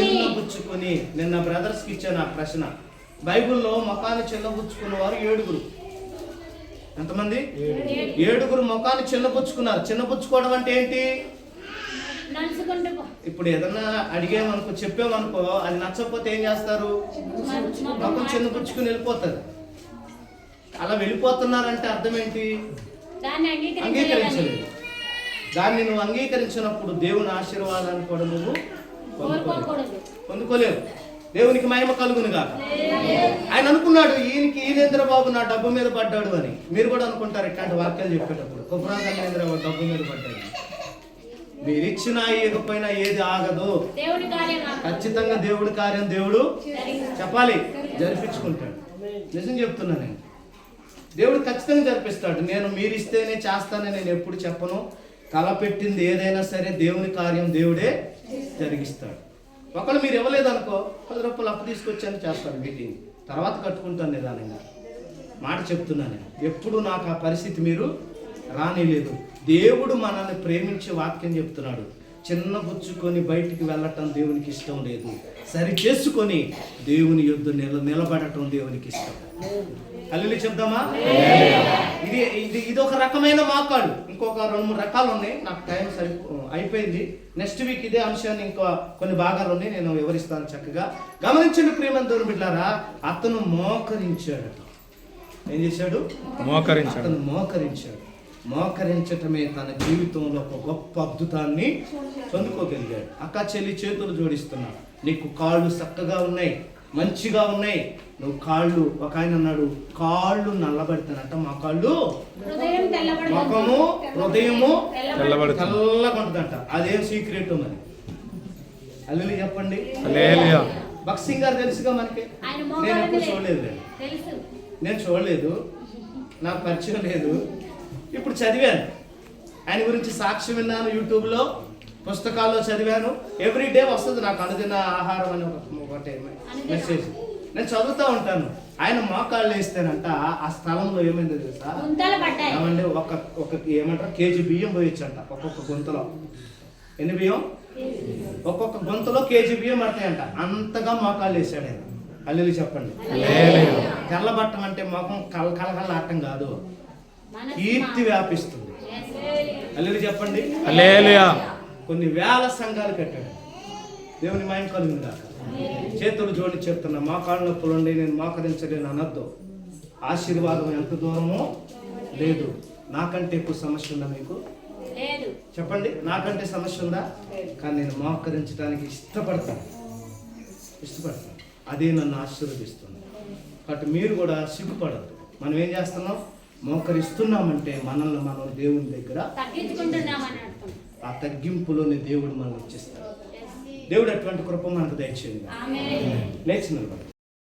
చిన్నబుచ్చుకొని. నిన్న బ్రదర్స్కి ఇచ్చాను ఆ ప్రశ్న. బైబిల్లో ముఖాన్ని చిన్నబుచ్చుకున్న వారు 7. ఎంతమంది? 7 ముఖాన్ని చిన్నబుచ్చుకున్నారు. చిన్నబుచ్చుకోవడం అంటే ఏంటి? ఇప్పుడు ఏదన్నా అడిగామనుకో, చెప్పామనుకో, అది నచ్చకపోతే ఏం చేస్తారు? ముఖం చిన్నబుచ్చుకుని వెళ్ళిపోతారు. అలా వెళ్ళిపోతున్నారంటే అర్థం ఏంటి? అంగీకరించలేదు. దాన్ని నువ్వు అంగీకరించినప్పుడు దేవుని ఆశీర్వాదాన్ని కూడా నువ్వు పొందుకోలేవు. దేవునికి మహిమ కలుగును గాక. ఆయన అనుకున్నాడు, ఈయనేంద్ర బాబు నా డబ్బు మీద పడ్డాడు అని. మీరు కూడా అనుకుంటారు ఇట్లాంటి వాక్యాలు చెప్పేటప్పుడు, కుబ్రాంద్ర డబ్బు మీద పడ్డాడు. మీరు ఇచ్చినా ఇవ్వకపోయినా ఏది ఆగదు. ఖచ్చితంగా దేవుడి కార్యం దేవుడు చెప్పాలి, జరిపించుకుంటాడు. నిజం చెప్తున్నా నేను, దేవుడు ఖచ్చితంగా జరిపిస్తాడు. నేను మీరు ఇస్తేనే చేస్తానని నేను ఎప్పుడు చెప్పను. తలపెట్టింది ఏదైనా సరే దేవుని కార్యం దేవుడే జరిగిస్తాడు. ఒకళ్ళు మీరు ఇవ్వలేదనుకో, 10 రూపాయలు అప్పు తీసుకొచ్చాను చేస్తాను, మీటింగ్ తర్వాత కట్టుకుంటాను నిదానంగా. మాట చెప్తున్నాను, ఎప్పుడు నాకు ఆ పరిస్థితి మీరు రానిలేదు. దేవుడు మనల్ని ప్రేమించే వాక్యం చెప్తున్నాడు. చిన్నబుచ్చుకొని బయటికి వెళ్ళటం దేవునికి ఇష్టం లేదు. సరి చేసుకొని దేవుని యుద్ధ నిలబడటం దేవునికి ఇష్టం. హల్లెలూయా చెప్దామా? ఇది ఒక రకమైన మోకాడు. ఇంకొక 2-3 రకాలు ఉన్నాయి. నాకు టైం అయిపోయింది. నెక్స్ట్ వీక్ ఇదే అంశాన్ని ఇంకా కొన్ని భాగాలు ఉన్నాయి, నేను వివరిస్తాను చక్కగా. గమనించండి ప్రియమైన దేవుని బిడ్డలారా, అతను మోకరించాడు. ఏం చేశాడు? అతను మోకరించాడు. మోకరించటమే తన జీవితంలో ఒక గొప్ప అద్భుతాన్ని పొందుకోగలిగాడు. అక్క చెల్లి చేతులు జోడిస్తున్నాడు. నీకు కాళ్ళు చక్కగా ఉన్నాయి, మంచిగా ఉన్నాయి. నువ్వు కాళ్ళు, ఒక ఆయన అన్నాడు, కాళ్ళు నల్లబడతానంట. మా కాళ్ళు, ముఖము, హృదయము తెల్లగా ఉంటుందంట. అదేం సీక్రెట్ మరి? హల్లెలూయా చెప్పండి. భక్త్ సింగ్ గారు తెలుసుగా మనకి. నేను ఎప్పుడు చూడలేదు, నాకు పరిచయం లేదు. ఇప్పుడు చదివాను, ఆయన గురించి సాక్ష్యం విన్నాను, యూట్యూబ్లో, పుస్తకాల్లో చదివాను. ఎవ్రీడే వస్తుంది నాకు అనుదిన ఆహారం అని ఒకటి మెసేజ్. నేను చదువుతూ ఉంటాను. ఆయన మోకాళ్ళు వేస్తేనంట ఆ స్థలంలో ఏమైందో తెలుసా? ఏమంటే ఒక ఏమంటారు, కేజీ బియ్యం పోయొచ్చంట ఒక్కొక్క గుంతలో. ఎన్ని బియ్యం? ఒక్కొక్క గుంతలో కేజీ బియ్యం పడతాయంట. అంతగా మోకాళ్ళు వేసాడు ఆయన. అల్లెలు చెప్పండి. తెల్లబట్టం అంటే ముఖం కలకలలాడటం కాదు, మనసు కీర్తి వ్యాపిస్తుంది. అల్లెలు చెప్పండి. హల్లెలూయా. కొన్ని వేల సంఘాలు కట్టాడు. దేవుని మహిమ కలుగును గాక. చేతులు జోడి చెప్తున్నా, మోకాళ్ళ నొప్పులు ఉండి నేను మోకరించలేను అనొద్దు. ఆశీర్వాదం ఎంత దూరమో లేదు. నాకంటే ఎక్కువ సమస్య ఉందా మీకు? లేదు. చెప్పండి, నాకంటే సమస్య ఉందా? కానీ నేను మోకరించడానికి ఇష్టపడతాను. అదే నన్ను ఆశీర్వదిస్తుంది. కాబట్టి మీరు కూడా సిగ్గుపడద్దు. మనం ఏం చేస్తున్నాం? మోకరిస్తున్నామంటే మనల్ని మనం దేవుని దగ్గర తగ్గించుకుంటున్నామని అర్థం. ఆ తగ్గింపులోని దేవుడు మనల్ని ఇచ్చిస్తాడు. దేవుడు అటువంటి కృప మనకు దయచేయండి. ఆమేన్. లేచి నిలబడండి.